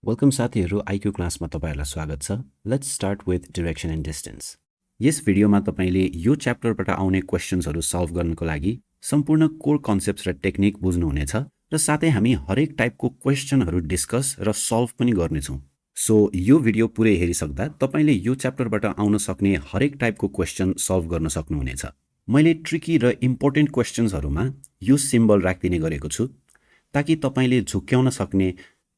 Welcome साथीहरु IQ क्लासमा तपाईहरुलाई स्वागत छ। Let's start with direction and distance. यस भिडियोमा तपाईले यो च्याप्टरबाट आउने क्वेशन्सहरु सल्भ गर्नको लागि सम्पूर्ण कोर कन्सेप्ट्स र टेक्निक बुझ्नु हुनेछ र साथै हामी हरेक टाइपको क्वेशनहरु डिस्कस र सल्भ पनि गर्नेछौं। सो यो भिडियो पुरै हेरिसक्दा तपाईले यो च्याप्टरबाट आउन सक्ने हरेक टाइपको क्वेशन सल्भ गर्न सक्नुहुनेछ। मैले ट्रिकी र इम्पोर्टेन्ट क्वेशन्सहरुमा यो सिम्बल राख्दिने गरेको छु ताकि तपाईले झुक्क्याउन सक्ने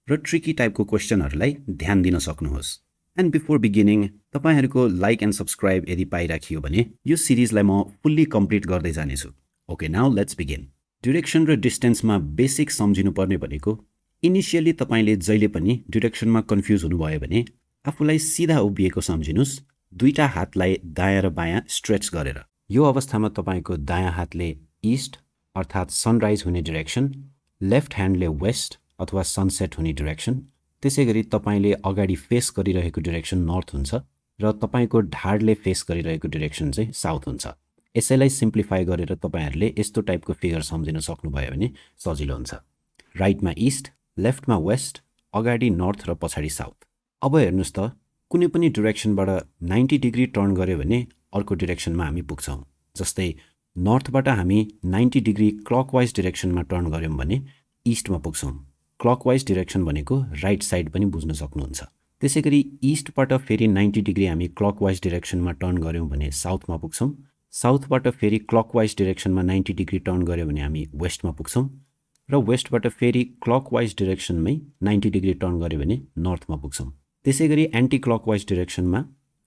र ट्रिकी टाइपको क्वेशनहरुलाई ध्यान दिन सक्नुहोस्। एन्ड बिफोर बिगिनिङ तपाईहरुको लाइक एन्ड सब्स्क्राइब यदि पाइराखियो भने यो सिरिजलाई म फुल्ली कम्प्लिट गर्दै जानेछु। Okay, now let's begin. Direction र डिस्टेन्समा बेसिक सम्झिनु पर्ने भनेको इनिशियली तपाईले जहिले पनि डाइरेक्सनमा कन्फ्युज हुनुभयो भने आफुलाई सिधा उभिएको सम्झिनुस्, दुईटा हातलाई दायाँ र बायाँ स्ट्रेच गरेर। यो अवस्थामा तपाईको दायाँ हातले ईस्ट अर्थात् सनराइज हुने डाइरेक्सन, लेफ्ट ह्यान्डले वेस्ट अथवा सनसेट हुने डाइरेक्सन, त्यसैगरी तपाईले अगाडि फेस गरिरहेको डाइरेक्सन नर्थ हुन्छ र तपाईको ढाडले फेस गरिरहेको डाइरेक्सन चाहिँ साउथ हुन्छ। यसैलाई सिम्प्लिफाई गरेर तपाईहरुले यस्तो टाइपको फिगर सम्झिन सक्नुभयो भने सजिलो हुन्छ। राइटमा ईस्ट, लेफ्टमा वेस्ट, अगाडि नर्थ र पछाडी साउथ। अब हेर्नुस् त कुनै पनि डाइरेक्सनबाट 90 डिग्री टर्न गर्यो भने अर्को डाइरेक्सनमा हामी पुग्छौं। जस्तै नर्थबाट हामी 90 डिग्री क्लकवाइज डाइरेक्सनमा टर्न गर्यौं भने ईस्टमा पुग्छौं। क्लकवाइज डाइरेक्सन भनेको राइट साइड पनि बुझ्न सक्नुहुन्छ। त्यसैगरी ईस्टबाट फेरि 90 डिग्री हामी क्लकवाइज डाइरेक्सनमा टर्न गर्यौं भने साउथमा पुग्छौं। साउथबाट फेरि क्लकवाइज डाइरेक्सनमा 90 डिग्री टर्न गर्यौं भने हामी वेस्टमा पुग्छौं र वेस्टबाट फेरि क्लकवाइज डाइरेक्सनमै 90 डिग्री टर्न गर्यो भने नर्थमा पुग्छौं। त्यसैगरी एन्टी क्लकवाइज डाइरेक्सनमा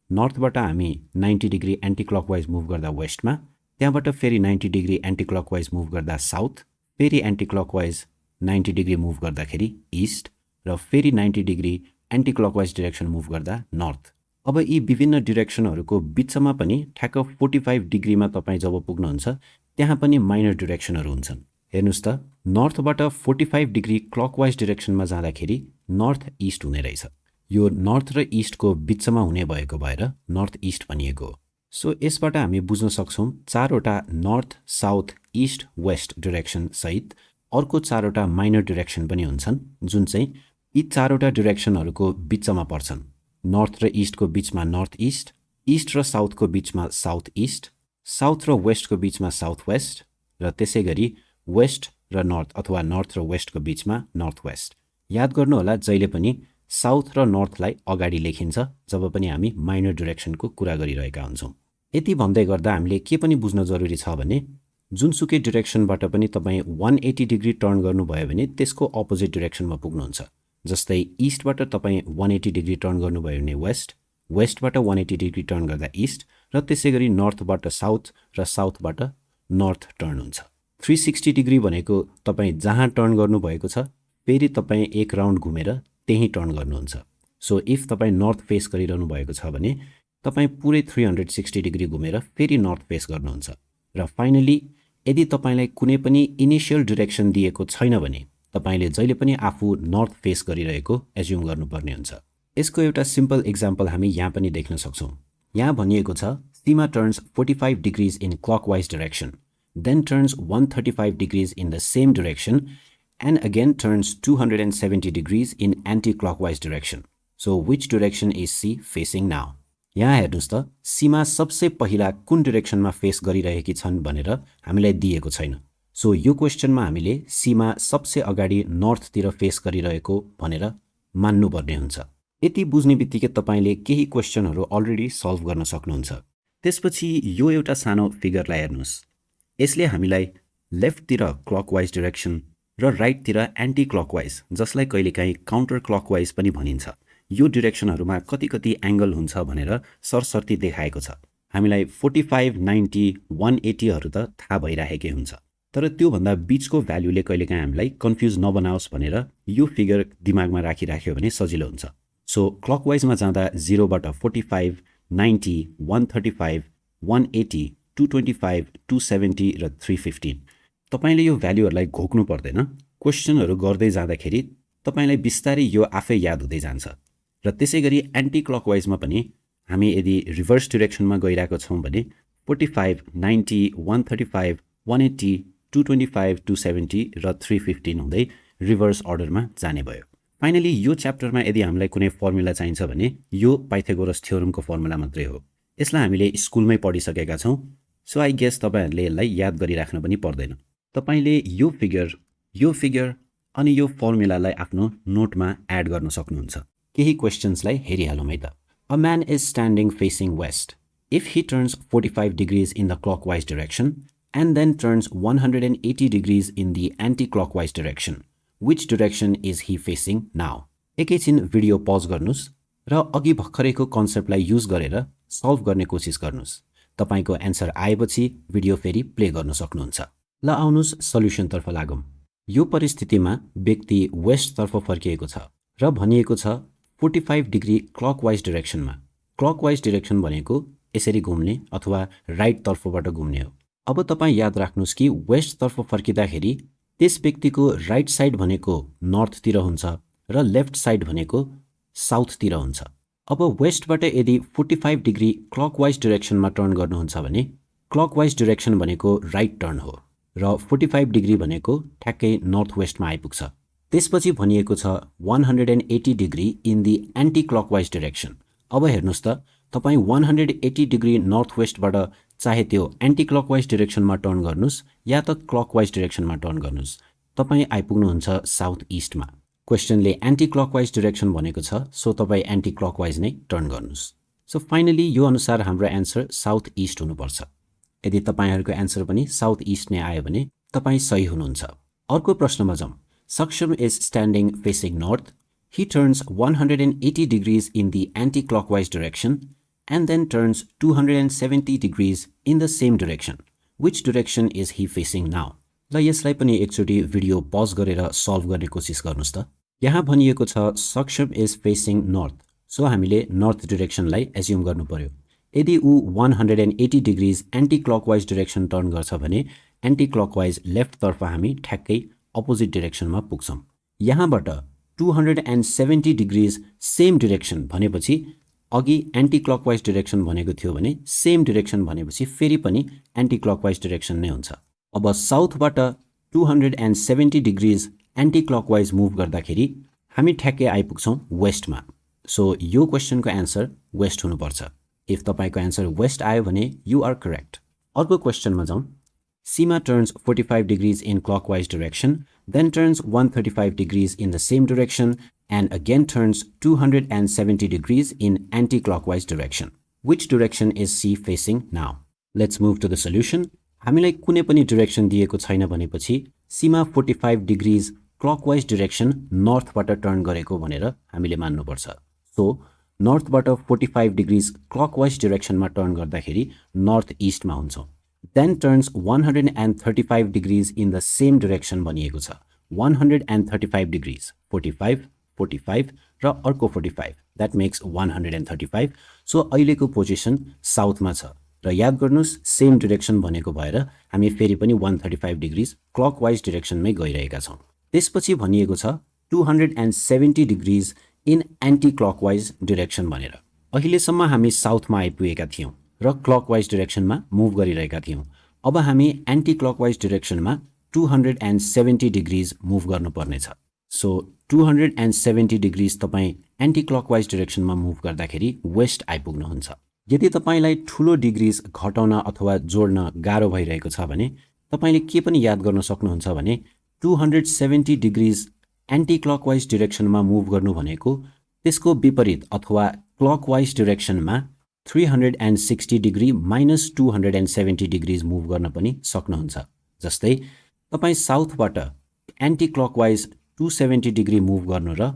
नर्थबाट हामी 90 डिग्री एन्टी क्लकवाइज मुभ गर्दा वेस्टमा, त्यहाँबाट फेरि 90 डिग्री एन्टी क्लकवाइज मुभ गर्दा साउथ, फेरि एन्टी क्लकवाइज 90 डिग्री मुभ गर्दाखेरि ईस्ट र फेरि 90 degree anti clockwise direction move गर्दा नर्थ। अब यी विभिन्न डाइरेक्सनहरुको बीचमा पनि ठ्याक्क 45 डिग्रीमा तपाई जब पुग्नुहुन्छ त्यहाँ पनि माइनर डाइरेक्सनहरु हुन्छन्। हेर्नुस् त नर्थबाट 45 डिग्री क्लकवाइज डाइरेक्सनमा जाँदाखेरि नर्थ ईस्ट हुने रहेछ। यो नर्थ र ईस्टको बीचमा हुने भएको भएर नर्थ ईस्ट भनिएको हो। सो यसबाट हामी बुझ्न सक्छौं चारवटा north, south, east, west direction सहित अर्को चारवटा माइनर डाइरेक्सन पनि हुन्छन् जुन चाहिँ यी चारवटा डाइरेक्सनहरुको बीचमा पर्छन्। नर्थ र ईस्टको बीचमा नर्थ ईस्ट, ईस्ट र साउथको बीचमा साउथ ईस्ट, साउथ र वेस्टको बीचमा साउथ वेस्ट र त्यसैगरी वेस्ट र नर्थ अथवा नर्थ र वेस्टको बीचमा नर्थ वेस्ट। याद गर्नुहोला जहिले पनि साउथ र नर्थलाई अगाडि लेखिन्छ जब पनि हामी माइनर डाइरेक्सनको कुरा गरिरहेका हुन्छौं। यति भन्दै गर्दा हामीले के पनि बुझ्न जरुरी छ भने जुनसुकै डाइरेक्सनबाट पनि तपाई 180 डिग्री टर्न गर्नुभयो भने त्यसको अपोजिट डाइरेक्सनमा पुग्नुहुन्छ। जस्तै ईस्टबाट तपाई 180 डिग्री टर्न गर्नुभयो भने वेस्ट, वेस्टबाट 180 डिग्री टर्न गर्दा ईस्ट र त्यसैगरी नर्थबाट साउथ र साउथबाट नर्थ टर्न हुन्छ। 360 डिग्री भनेको तपाई जहाँ टर्न गर्नुभएको छ फेरि तपाई एक राउन्ड घुमेर त्यही टर्न गर्नुहुन्छ। सो इफ तपाई नर्थ फेस गरिरहनु भएको छ भने तपाई पुरै 360 डिग्री घुमेर फेरि नर्थ फेस गर्नुहुन्छ। र फाइनली यदि तपाईलाई कुनै पनि इनिशियल डाइरेक्सन दिएको छैन भने तपाईले जहिले पनि आफू नर्थ फेस गरिरहेको एज्युम गर्नुपर्ने हुन्छ। यसको एउटा सिम्पल एक्जाम्पल हामी यहाँ पनि देख्न सक्छौं। यहाँ भनिएको छ Seema turns 45 degrees in clockwise direction, then turns 135 degrees in the same direction and again turns 270 degrees in anti-clockwise direction. So which direction is C facing now? यहाँ हेर्नुस् त सीमा सबसे पहिला कुन डाइरेक्सनमा फेस गरिरहेकी छन् भनेर हामीलाई दिएको छैन। सो यो क्वेशनमा हामीले सीमा सबसे अगाडि नर्थतिर फेस गरिरहेको भनेर मान्नुपर्ने हुन्छ। यति बुझ्ने बित्तिकै तपाईले केही क्वेशनहरु अलरेडी सल्भ गर्न सक्नुहुन्छ। त्यसपछि यो एउटा सानो फिगरलाई हेर्नुस्। यसले हामीलाई लेफ्टतिर क्लकवाइज डाइरेक्सन र राइटतिर एन्टी क्लकवाइज जसलाई कहिलेकाहीँ काउन्टर क्लकवाइज पनि भनिन्छ यो डाइरेक्सनहरुमा कति कति एंगल हुन्छ भनेर सरसर्ती देखाएको छ। हामीलाई 45, 90, 180 हरु त थाहा भइराखेकै हुन्छ, तर त्यो भन्दा बीचको भ्यालुले कहिलेकाहीँ हामीलाई कन्फ्युज नबनाओस् भनेर यो फिगर दिमागमा राखिराख्यो भने सजिलो हुन्छ। सो क्लकवाइजमा जाँदा 0 बाट 45, 90, 135, 180, 225, 270 र 315। तपाईले यो भ्यालुहरुलाई घोक्नु पर्दैन। क्वेशनहरु गर्दै जाँदाखेरि तपाईलाई बिस्तारै यो आफै याद हुँदै जान्छ। र त्यसैगरी एन्टी क्लकवाइजमा पनि हामी यदि रिभर्स डाइरेक्सनमा गइरहेको छौं भने 45, 90, 135, 180, 225, 270 र 315 हुँदै रिभर्स अर्डरमा जाने भयो। फाइनली यो च्याप्टरमा यदि हामीलाई कुनै फर्मुला चाहिन्छ भने यो पाइथागोरस थ्योरमको फर्मुला मात्रै हो। यसलाई हामीले स्कुलमै पढिसकेका छौँ, सो आई गेस तपाईँहरूले यसलाई याद गरिराख्न पनि पर्दैन। तपाईँले यो फिगर अनि यो फर्मुलालाई आफ्नो नोटमा एड गर्न सक्नुहुन्छ। केही क्वेसन्सलाई हेरिहालौँ है त। A man is standing facing west if he turns 45 degrees in the clockwise direction and then turns 180 degrees in the anti clockwise direction, which direction is he facing now? एकैछिन भिडियो पज गर्नुहोस् र अघि भर्खरैको कन्सेप्टलाई use गरेर solve गर्ने कोसिस गर्नुहोस्। तपाईँको answer आएपछि भिडियो फेरि प्ले गर्न सक्नुहुन्छ। ल आउनुहोस् सल्युसनतर्फ लागौँ। यो परिस्थितिमा व्यक्ति वेस्टतर्फ फर्किएको छ र भनिएको छ 45 डिग्री क्लकवाइज डिरेक्सनमा। क्लकवाइज डिरेक्सन भनेको यसरी घुम्ने अथवा राइटतर्फबाट घुम्ने हो। अब तपाईँ याद राख्नुहोस् कि वेस्टतर्फ फर्किँदाखेरि त्यस व्यक्तिको राइट साइड भनेको नर्थतिर हुन्छ र लेफ्ट साइड भनेको साउथतिर हुन्छ। अब वेस्टबाट यदि 45 डिग्री क्लकवाइज डिरेक्सनमा टर्न गर्नुहुन्छ भने क्लकवाइज डिरेक्सन भनेको राइट टर्न हो र 45 डिग्री भनेको ठ्याक्कै नर्थ वेस्टमा आइपुग्छ। त्यसपछि भनिएको छ 180 degree in the anti clockwise direction. अब हेर्नुहोस् त, तपाईँ 180 डिग्री नर्थ वेस्टबाट चाहे त्यो एन्टी क्लकवाइज डिरेक्सनमा टर्न गर्नुहोस् या त क्लकवाइज डिरेक्सनमा टर्न गर्नुहोस्, तपाईँ आइपुग्नुहुन्छ साउथ इस्टमा। क्वेसनले एन्टी क्लकवाइज डिरेक्सन भनेको छ, सो तपाईँ एन्टी क्लकवाइज नै टर्न गर्नुहोस्। सो फाइनली यो अनुसार हाम्रो एन्सर साउथ इस्ट हुनुपर्छ। यदि तपाईँहरूको एन्सर पनि साउथ इस्ट नै आयो भने तपाईँ सही हुनुहुन्छ। अर्को प्रश्नमा जाउँ। सक्षम is standing facing north, Hee turns 180 degrees in the anti clockwise direction and then turns 270 degrees in the same direction. Which direction is he facing now? ल यसलाई पनि एकचोटि भिडियो पज गरेर सल्भ गर्ने कोसिस गर्नुहोस् त। यहाँ भनिएको छ सक्षम इज फेसिङ नर्थ, सो हामीले नर्थ डिरेक्सनलाई एज्युम गर्नु पर्यो। यदि ऊ 180 degrees anti clockwise direction turn गर्छ भने एन्टी क्लकवाइज लेफ्टतर्फ हामी ठ्याक्कै अपोजिट डिरेक्सनमा पुग्छौँ। यहाँबाट 270 डिग्रिज सेम डिरेक्सन भनेपछि अघि एन्टी क्लकवाइज डिरेक्सन भनेको थियो भने सेम डिरेक्सन भनेपछि फेरि पनि एन्टी क्लकवाइज डिरेक्सन नै हुन्छ। अब साउथबाट 270 डिग्रिज एन्टी क्लकवाइज मुभ गर्दाखेरि हामी ठ्याक्कै आइपुग्छौँ वेस्टमा। सो यो क्वेसनको एन्सर वेस्ट हुनुपर्छ। इफ तपाईँको एन्सर वेस्ट आयो भने यु आर करेक्ट। अर्को क्वेसनमा जाउँ। Seema turns 45 degrees in clockwise direction, then turns 135 degrees in the same direction and again turns 270 degrees in anti-clockwise direction. Which direction is C facing now? Let's move to the solution. हामीलाई कुनै पनि direction दिएको छैन भनेपछि सीमा 45 degrees clockwise direction नर्थबाट turn गरेको भनेर हामीले मान्नुपर्छ। सो नर्थबाट 45 डिग्रिज क्लकवाइज डिरेक्सनमा टर्न गर्दाखेरि नर्थ इस्टमा हुन्छौँ। then turns 135 degrees in the same direction भनिएको छ। 135 degrees, 45, 45 र अर्को 45, that makes 135. सो अहिलेको पोजिसन साउथमा छ र याद गर्नुहोस् सेम डिरेक्सन भनेको भएर हामी फेरि पनि 135 डिग्रिज क्लकवाइज डिरेक्सनमै गइरहेका छौँ। त्यसपछि भनिएको छ 270 degrees in anti clockwise direction भनेर। अहिलेसम्म हामी साउथमा आइपुगेका थियौँ र क्लकवाइज डिरेक्सनमा मुभ गरिरहेका थियौँ। अब हामी एन्टी क्लकवाइज डिरेक्सनमा 270 डिग्रिज मुभ गर्नुपर्नेछ। सो 270 डिग्रिज तपाईँ एन्टी क्लकवाइज डिरेक्सनमा मुभ गर्दाखेरि वेस्ट आइपुग्नुहुन्छ। यदि तपाईँलाई ठुलो डिग्रिज घटाउन अथवा जोड्न गाह्रो भइरहेको छ भने तपाईँले के पनि याद गर्न सक्नुहुन्छ भने 270 डिग्रिज एन्टी क्लकवाइज डिरेक्सनमा मुभ गर्नु भनेको त्यसको विपरीत अथवा क्लकवाइज डिरेक्सनमा 360 डिग्री माइनस 270 डिग्रिज मुभ गर्न पनि सक्नुहुन्छ। जस्तै तपाईँ साउथबाट एन्टी क्लकवाइज 270 डिग्री मुभ गर्नु र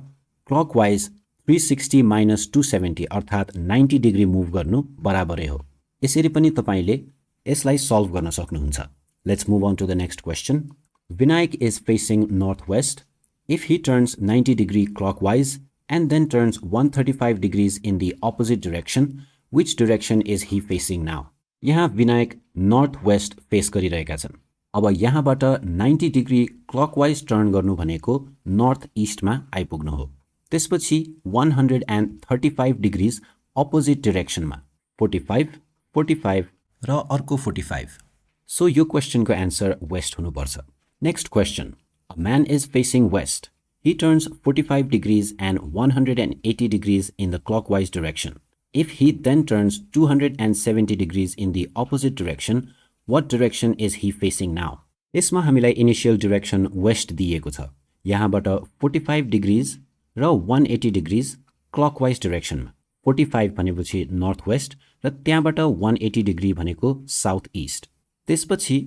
क्लकवाइज 360 माइनस 270 अर्थात् 90 डिग्री मुभ गर्नु बराबरै हो। यसरी पनि तपाईँले यसलाई सल्भ गर्न सक्नुहुन्छ। Let's move on to the next question. Vinayak is facing north west if he turns 90 degree clockwise and then turns 135 degrees in the opposite direction, which direction is he facing now? यहाँ Vinayak north West face गरिरहेका छन्। अब यहाँबाट 90 degree clockwise turn गर्नु भनेको north इस्टमा आइपुग्नु हो। त्यसपछि 135 डिग्रिज अपोजिट डिरेक्सनमा 45, 45 र अर्को 45। सो यो क्वेसनको एन्सर वेस्ट हुनुपर्छ। Next question. A man is facing west He turns 45 degrees and 180 degrees in the clockwise direction. If he then turns 270 degrees in the opposite direction, what direction is he facing now? यसमा हामीलाई initial direction West दिएको छ। यहाँबाट 45 degrees र 180 degrees clockwise डाइरेक्सनमा। 45 भनेपछि north West र त्यहाँबाट 180 degree भनेको साउथ ईस्ट। त्यसपछि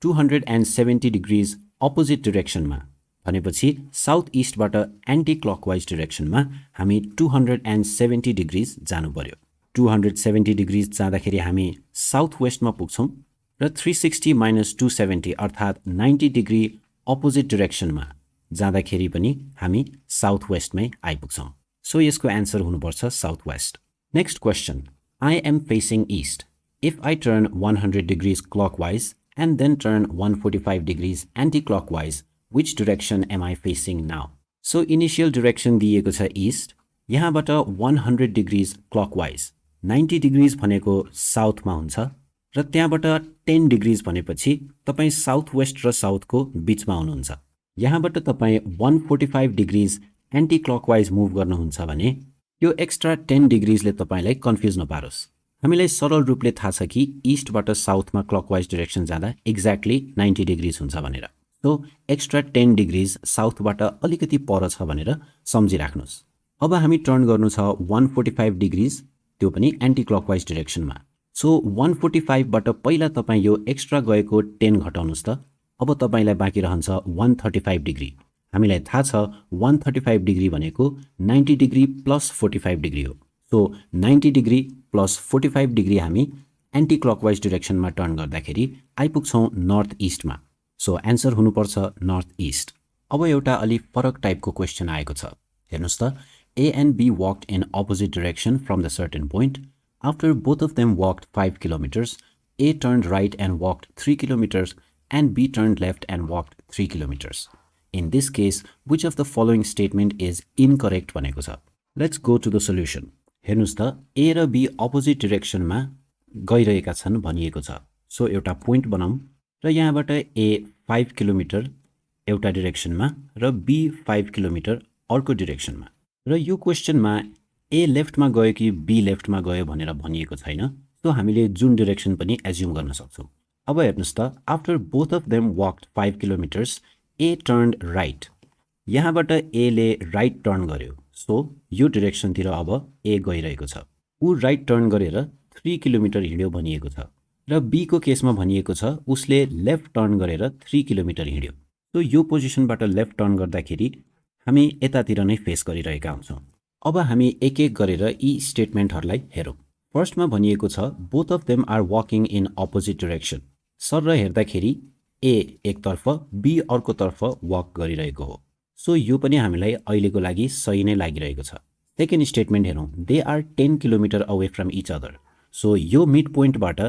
270 डिग्रीज अपोजिट डाइरेक्सनमा भनेपछि साउथ ईस्टबाट एन्टी क्लकवाइज डाइरेक्सनमा हामी 270 डिग्रीज जानु पर्यो। 270 डिग्रीज जाँदाखेरि हामी साउथ वेस्टमा पुग्छौं र 360 माइनस 270 अर्थात् 90 डिग्री अपोजिट डाइरेक्सनमा जाँदाखेरि पनि हामी साउथ वेस्टमै आइपुग्छौं। सो यसको आन्सर हुनुपर्छ south west. Next question, I am facing east. If I turn 100 degrees clockwise and then turn 145 degrees anti-clockwise, which direction am I facing now? So initial direction दिएको छ east, यहाँबाट 100 degrees clockwise, 90 degrees भनेको साउथमा हुन्छ र त्यहाँबाट 10 degrees भनेपछि तपाई south west र साउथको बीचमा हुनुहुन्छ। यहाँबाट तपाई 145 degrees एन्टी क्लकवाइज मुभ गर्नुहुन्छ भने यो एक्स्ट्रा 10 डिग्रीजले तपाईलाई कन्फ्युज नपारोस्। हामीलाई सरल रूपले थाहा छ कि ईस्टबाट साउथमा क्लकवाइज डाइरेक्सन जाँदा एक्ज्याक्टली 90 डिग्रीज हुन्छ भनेर। सो एक्स्ट्रा 10 डिग्रीज साउथबाट अलिकति पर छ भनेर सम्झिराख्नुस्। अब हामी टर्न गर्नु छ 145 डिग्रीज, त्यो पनि एन्टी क्लकवाइज डाइरेक्सनमा। सो 145 बाट पहिला तपाई यो एक्स्ट्रा गएको 10 घटाउनुस् त। अब तपाईलाई बाँकी रहन्छ 135 डिग्री। हामीलाई थाहा छ 135 डिग्री भनेको 90 डिग्री प्लस 45 डिग्री हो। सो 90 डिग्री प्लस 45 डिग्री हामी एन्टी क्लकवाइज डाइरेक्सनमा टर्न गर्दाखेरि आइपुग्छौं नर्थ ईस्टमा। सो आन्सर हुनुपर्छ नर्थ ईस्ट। अब एउटा अलि फरक टाइपको क्वेशन आएको छ। हेर्नुस् त, A and B walked in opposite direction from the certain point. After both of them walked 5 kilometers, A turned right and walked 3 kilometers and B turned left and walked 3 kilometers. In this case, which of the following statement is incorrect भनेको छ। Let's go to the solution. हेर्नुस् त, A र B opposite directionमा गइरहेका छन् भनिएको छ। So एउटा पोइन्ट बनाऊं र यहाँबाट A 5 किलोमिटर एउटा डाइरेक्सनमा र B 5 किलोमिटर अर्को डाइरेक्सनमा। र यो क्वेशनमा A लेफ्टमा गयो कि B लेफ्टमा गयो भनेर भनिएको छैन। सो हामीले जुन डाइरेक्सन पनि एज्युम गर्न सक्छौं। अब हेर्नुस् त, after both of them walked 5 kilometres A turned right. यहाँबाट A ले राइट टर्न गर्यो। सो यो डाइरेक्सनतिर अब A गइरहेको छ। उ राइट टर्न गरेर 3 किलोमिटर हिँड्यो भनिएको छ र B को केसमा भनिएको छ उसले लेफ्ट टर्न गरेर 3 किलोमिटर हिँड्यो। सो यो पोजिसनबाट लेफ्ट टर्न गर्दाखेरि हामी यतातिर नै फेस गरिरहेका हुन्छौं। अब हामी एक एक गरेर यी स्टेटमेन्टहरुलाई हेरौं। फर्स्टमा भनिएको छ both of them are walking in opposite direction. सर हेर्दाखेरि A एकतर्फ B अर्कोतर्फ वक गरिरहेको हो। सो यो पनि हामीलाई अहिलेको लागि सही नै लागिरहेको छ। सेकेन्ड स्टेटमेन्ट हेरौं, they are 10 kilometre away from each other. So यो मिड पोइन्टबाट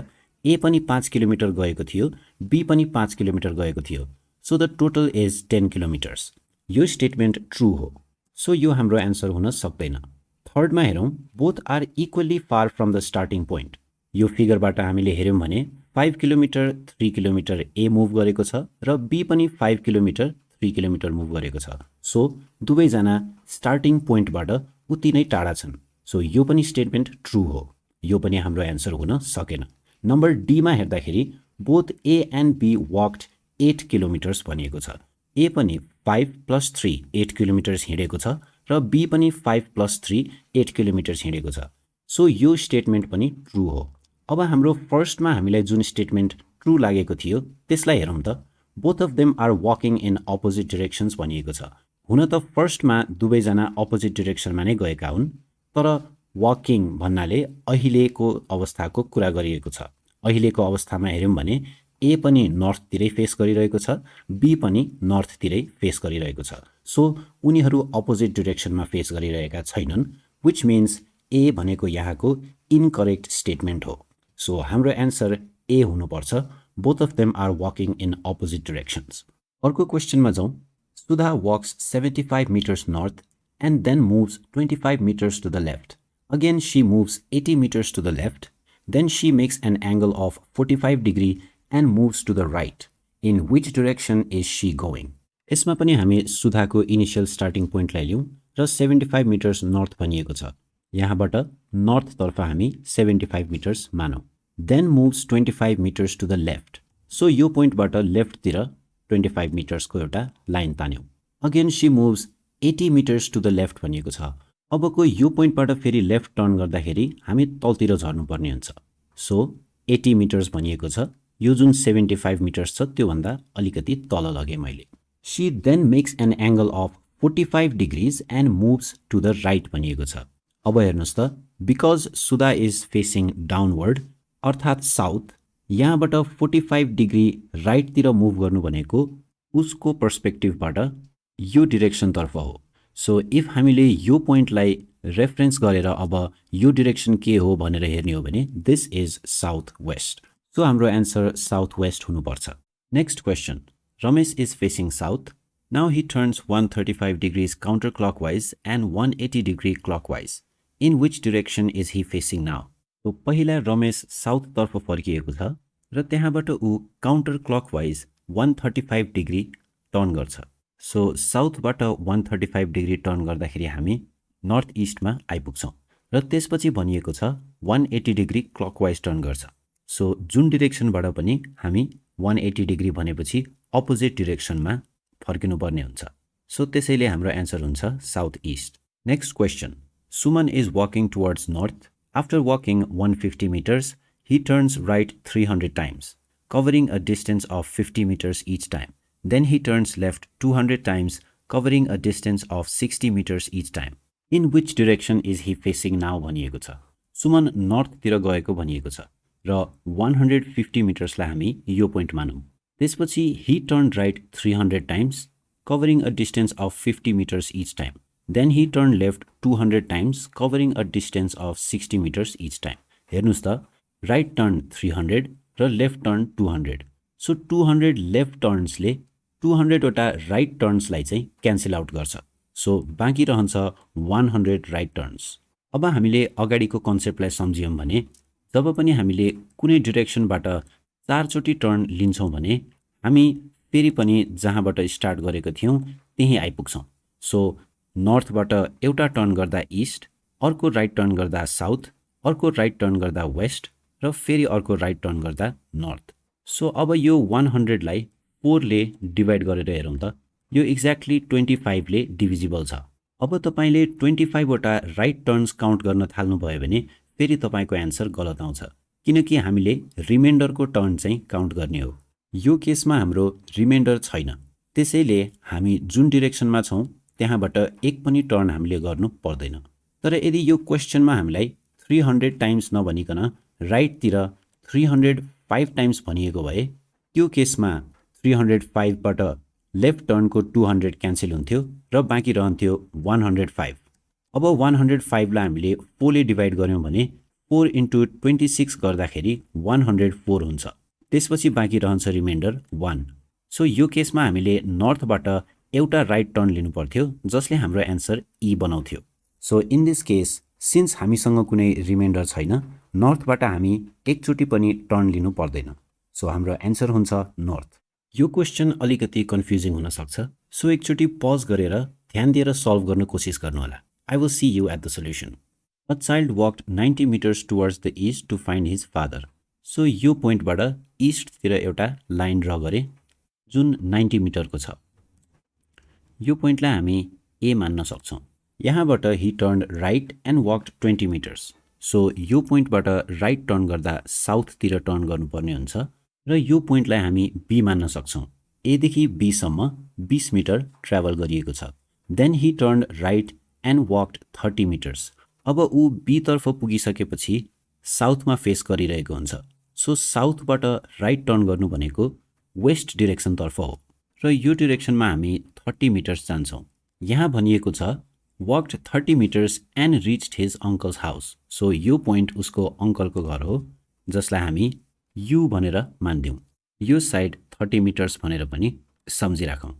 A पनि 5 किलोमिटर गएको थियो, B पनि 5 किलोमिटर गएको थियो। So the total is 10 kilometres. यो स्टेटमेन्ट ट्रू हो। सो यो हाम्रो आन्सर हुन सक्दैन। थर्डमा हेरौं, both are equally far from the starting point. यो फिगरबाट हामीले हेर्यौं भने 5 किलोमिटर 3 किलोमिटर A मुभ गरेको छ र B पनि 5 किलोमिटर 3 किलोमिटर मुभ गरेको छ। सो दुवै जना स्टार्टिङ पोइन्टबाट उति नै टाढा छन्। सो यो पनि स्टेटमेन्ट ट्रू हो। यो पनि हाम्रो आन्सर हुन सकेन। नम्बर डी मा हेर्दाखेरि both A and B walked 8 kilometres भनिएको छ। A पनि 5 + 3 8 किलोमिटर्स हिँडेको छ र B पनि 5 + 3 8 किलोमिटर्स हिँडेको छ। सो यो स्टेटमेन्ट पनि ट्रू हो। अब हाम्रो फर्स्टमा हामीलाई जुन स्टेटमेन्ट ट्रू लागेको थियो त्यसलाई हेरौं त। Both of them are walking in opposite directions भनिएको छ। हुन त फर्स्टमा दुवै जना अपोजिट डाइरेक्सनमा नै गएका हुन्, तर वॉकिङ भन्नाले अहिलेको अवस्थाको कुरा गरिएको छ। अहिलेको अवस्थामा हेर्यौं भने A पनि नर्थतिरै फेस गरिरहेको छ, B पनि नर्थतिरै फेस गरिरहेको छ। सो उनीहरू अपोजिट डाइरेक्सनमा फेस गरिरहेका छैनन्, व्हिच मीन्स A भनेको यहाँको इनकरेक्ट स्टेटमेन्ट हो। सो हाम्रो आन्सर A हुनुपर्छ, both of them are walking in opposite directions. अर्को क्वेशनमा जाउँ। सुधा वॉक्स 75 meters north and then moves 25 meters to the left. Again she moves 80 meters to the left. Then she makes an angle of 45 degree and moves to the right. In which direction is she going? यसमा पनि हामी सुधाको initial starting पोइन्टलाई लियौं र 75 metres north भनिएको छ। यहाँबाट नर्थतर्फ हामी 75 मिटर्स मानौं। Then moves 25 metres to the left. So यो पोइन्टबाट लेफ्टतिर 25 मिटर्सको एउटा लाइन तान्यौं। Again she moves 80 metres to the left भनिएको छ। अबको यो पोइन्टबाट फेरि लेफ्ट टर्न गर्दाखेरि हामी तलतिर झर्नुपर्ने हुन्छ। सो 80 मिटर्स भनिएको छ। यो जुन 75 मिटर्स छ त्यो भन्दा अलिकति तल लगे मैले। She then makes an angle of 45 degrees and moves to the right भनिएको छ। अब हेर्नुस् त, because Sudha is facing downward अर्थात् साउथ, यहाँबाट 45 डिग्री राइटतिर मुभ गर्नु भनेको उसको पर्सपेक्टिभबाट यो डिरेक्सनतर्फ हो। सो इफ हामीले यो पोइन्टलाई रेफरेन्स गरेर अब यो डिरेक्सन के हो भनेर हेर्ने हो भने this is south west. So हाम्रो एन्सर साउथ वेस्ट हुनुपर्छ। Next question, Ramesh is facing south. Now he turns 135 degrees counter clockwise and 180 degree clockwise. In which direction is he facing now? तो पहिला रमेश साउथतर्फ फर्किएको छ र त्यहाँबाट ऊ काउन्टर क्लकवाइज 135 डिग्री टर्न गर्छ। सो साउथबाट 135 डिग्री टर्न गर्दाखेरि हामी नर्थ इस्टमा आइपुग्छौँ र त्यसपछि भनिएको छ 180 डिग्री क्लकवाइज टर्न गर्छ। सो जुन डिरेक्सनबाट पनि हामी 180 डिग्री भनेपछि अपोजिट डिरेक्सनमा फर्किनुपर्ने हुन्छ। सो त्यसैले हाम्रो एन्सर हुन्छ south east. Next question, Suman is walking towards north. After walking 150 meters, he turns right 300 times, covering a distance of 50 meters each time. Then he turns left 200 times, covering a distance of 60 meters each time. In which direction is he facing now भनिएको छ। सुमन नर्थतिर गएको भनिएको छ र 150 मिटर्सलाई हामी यो point मानौं। त्यसपछि he turned right 300 times, covering a distance of 50 meters each time. Then he turned left 200 times, covering a distance of 60 meters each time. हेर्नुस् त, right turn 300 र left turn 200. So 200 left turnsले 200 वटा right turnsलाई चाहिँ cancel out गर्छ। So बाँकी रहन्छ 100 right turns। अब हामीले अगाडिको कन्सेप्टलाई सम्झियौं भने जब पनि हामीले कुनै डिरेक्सनबाट 4 चोटि टर्न लिन्छौं भने हामी फेरि पनि जहाँबाट स्टार्ट गरेको थियौं त्यही आइपुग्छौं। सो नर्थबाट एउटा टर्न गर्दा इस्ट, अर्को राइट टर्न गर्दा साउथ, अर्को राइट टर्न गर्दा वेस्ट र फेरि अर्को राइट टर्न गर्दा नर्थ। सो अब यो 100 लाई 4 ले डिभाइड गरेर हेरौँ त, यो एक्ज्याक्टली 25 ले डिभिजिबल छ। अब तपाईले 25 वटा राइट टर्न्स काउन्ट गर्न थाल्नु भयो भने फेरि तपाईको एन्सर गलत आउँछ, किनकि हामीले रिमाइन्डरको टर्न चाहिँ काउन्ट गर्ने हो। यो केसमा हाम्रो रिमाइन्डर छैन, त्यसैले हामी जुन डिरेक्सनमा छौं त्यहाँबाट एक पनि टर्न हामीले गर्नु पर्दैन। तर यदि यो क्वेशनमा हामीलाई 300 टाइम्स नभनिकन राइटतिर 305 टाइम्स भनिएको भए त्यो केसमा 305 बाट लेफ्ट टर्नको 200 क्यान्सल हुन्थ्यो र बाँकी रहन्थ्यो 105। अब 105 लाई हामीले 4 ले डिभाइड गर्यौं भने 4 into 26 गर्दाखेरि 104 हुन्छ। त्यसपछि बाँकी रहन्छ रिमाइन्डर 1। सो यो केसमा हामीले नर्थबाट एउटा राइट टर्न लिनु पर्थ्यो जसले हाम्रो एन्सर ई बनाउँथ्यो। So in this case since हामीसँग कुनै रिमाइन्डर छैन, नर्थबाट हामी एकचोटि पनि टर्न लिनु पर्दैन। सो हाम्रो एन्सर हुन्छ नर्थ। यो क्वेशन अलिकति कन्फ्युजिङ हुन सक्छ, सो एकचोटि पज गरेर ध्यान दिएर सल्भ गर्न कोसिस गर्नु होला। I will see you at the solution. A child walked 90 meters towards the east to find his father. So यो पोइन्टबाट ईस्टतिर एउटा लाइन ड्रा गरे जुन 90 मिटरको छ। यो पोइन्टलाई हामी ए मान्न सक्छौं। यहाँबाट he turned right and walked 20 meters. So यो पोइन्टबाट राइट टर्न गर्दा साउथतिर टर्न गर्नुपर्ने हुन्छ र यो पोइन्टलाई हामी बी मान्न सक्छौं। ए देखि बी सम्म 20 मिटर ट्राभल गरिएको छ। Then he turned right and walked 30 meters. अब ऊ बी तर्फ पुगिसकेपछि साउथमा फेस गरिरहेको हुन्छ। सो साउथबाट राइट टर्न गर्नु भनेको वेस्ट डिरेक्सन तर्फ हो र यो डिरेक्सनमा हामी 30 मिटर्स जान्छौं। यहाँ भनिएको छ walked 30 meters and reached his uncle's house. So यो पोइन्ट उसको अंकलको घर हो जसलाई हामी यु भनेर मान्दियौं। यो साइड 30 मिटर्स भनेर पनि सम्झिराखौं।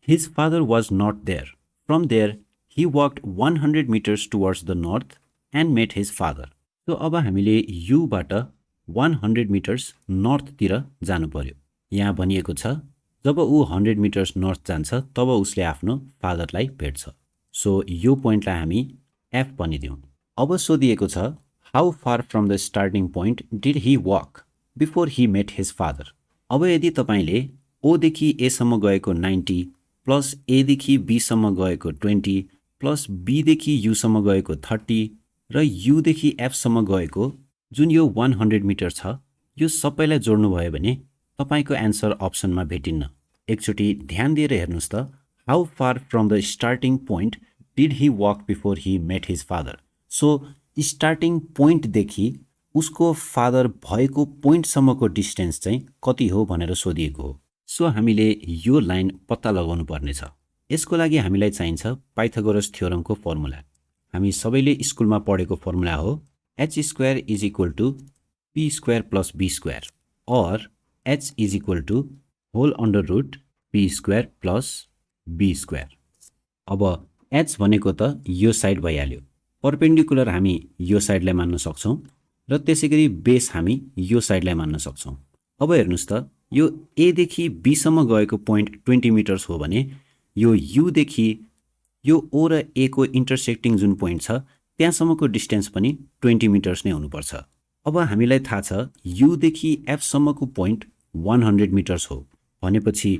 His father was not there. From there he walked 100 meters towards the north and met his father. So अब हामीले युबाट 100 मिटर्स नर्थतिर जानु पर्यो। यहाँ भनिएको छ जब ऊ 100 मिटर्स नर्थ जान्छ तब उसले आफ्नो फादरलाई भेट्छ। सो यो पोइन्टलाई हामी एफ भनिदिउँ। अब सोधिएको छ how far from the starting point did he walk before he met his father. अब यदि तपाईँले ओदेखि एसम्म गएको 90 प्लस एदेखि बीसम्म गएको 20 प्लस बीदेखि युसम्म गएको 30 र युदेखि एफसम्म गएको जुन यो 100 मिटर छ यो सबैलाई जोड्नुभयो भने तपाईँको एन्सर अप्सनमा भेटिन्न। एकचोटि ध्यान दिएर हेर्नुहोस् त how far from the starting point did he walk before he met his father. So starting पोइन्टदेखि उसको फादर भएको पोइन्टसम्मको डिस्टेन्स चाहिँ कति हो भनेर सोधिएको हो। सो हामीले यो लाइन पत्ता लगाउनु पर्नेछ। यसको लागि हामीलाई चाहिन्छ पाइथागोरस थ्योरमको फर्मुला। हामी सबैले स्कुलमा पढेको फर्मुला हो h square is equal to p square plus b square और h is equal to whole under root p square plus b square. अब h भनेको त यो साइड भइहाल्यो, परपेन्डिकुलर हामी यो साइडलाई मान्न सक्छौँ र त्यसैगरी बेस हामी यो साइडलाई मान्न सक्छौँ। अब हेर्नुहोस् त यो एदेखि बीसम्म गएको पोइन्ट 20 मिटर्स हो भने यो युदेखि यो ओ र ए को इन्टरसेक्टिङ जुन पोइन्ट छ त्यहाँसम्मको डिस्टेन्स पनि 20 मिटर्स नै हुनुपर्छ। अब हामीलाई थाहा छ युदेखि एफसम्मको पोइन्ट 100 मिटर्स हो भनेपछि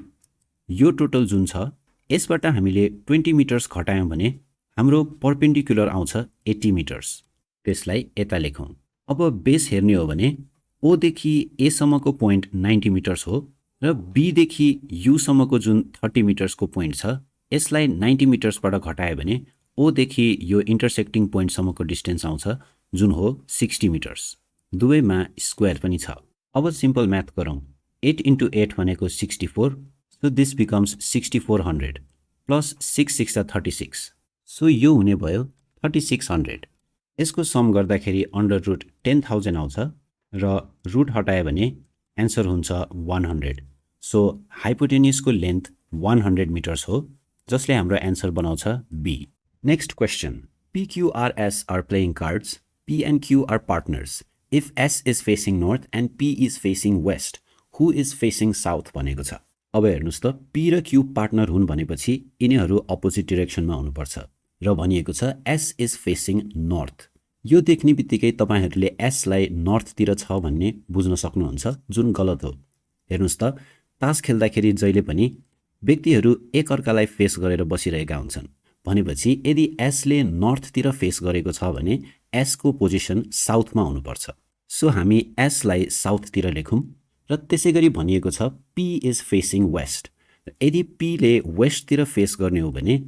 यो टोटल जुन छ यसबाट हामीले 20 मिटर्स घटायौँ भने हाम्रो परपेन्डिकुलर आउँछ 80 मिटर्स। त्यसलाई यता लेखौँ। अब बेस हेर्ने हो भने ओदेखि एसम्मको पोइन्ट 90 मिटर्स हो र बीदेखि युसम्मको जुन 30 मिटर्सको पोइन्ट छ यसलाई 90 मिटर्सबाट घटायो भने ओदेखि यो इन्टरसेक्टिङ पोइन्टसम्मको डिस्टेन्स आउँछ जुन हो 60 मिटर्स। दुवैमा स्क्वायर पनि छ। अब सिम्पल म्याथ गरौँ। 8 into 8 भनेको 64, so this becomes 6400 plus 6 6 36, so यो हुने भयो 3600। यसको सम गर्दाखेरि अन्डर रुट 10,000 आउँछ र रुट हटायो भने एन्सर हुन्छ 100। सो हाइपोटेन्युसको लेन्थ 100 मिटर्स हो जसले हाम्रो एन्सर बनाउँछ B. Next question, PQRS are playing cards, P and Q are partners. If S is facing north and P is facing west, who is facing south भनेको छ। अब हेर्नुहोस् त P र Q पार्टनर हुन् भनेपछि यिनीहरू अपोजिट डिरेक्सनमा हुनुपर्छ र भनिएको छ S is facing north। यो देख्ने बित्तिकै तपाईहरूले S लाई नर्थतिर छ भन्ने बुझ्न सक्नुहुन्छ जुन गलत हो। हेर्नुहोस् त तास खेल्दाखेरि जहिले पनि व्यक्तिहरू एकअर्कालाई फेस गरेर बसिरहेका हुन्छन् भनेपछि यदि S ले नर्थतिर फेस गरेको छ भने S को पोजिसन साउथमा हुनुपर्छ। सो हामी S लाई साउथतिर लेखौँ र त्यसैगरी भनिएको छ P इज फेसिङ वेस्ट। यदि P ले वेस्टतिर फेस गर्ने हो भने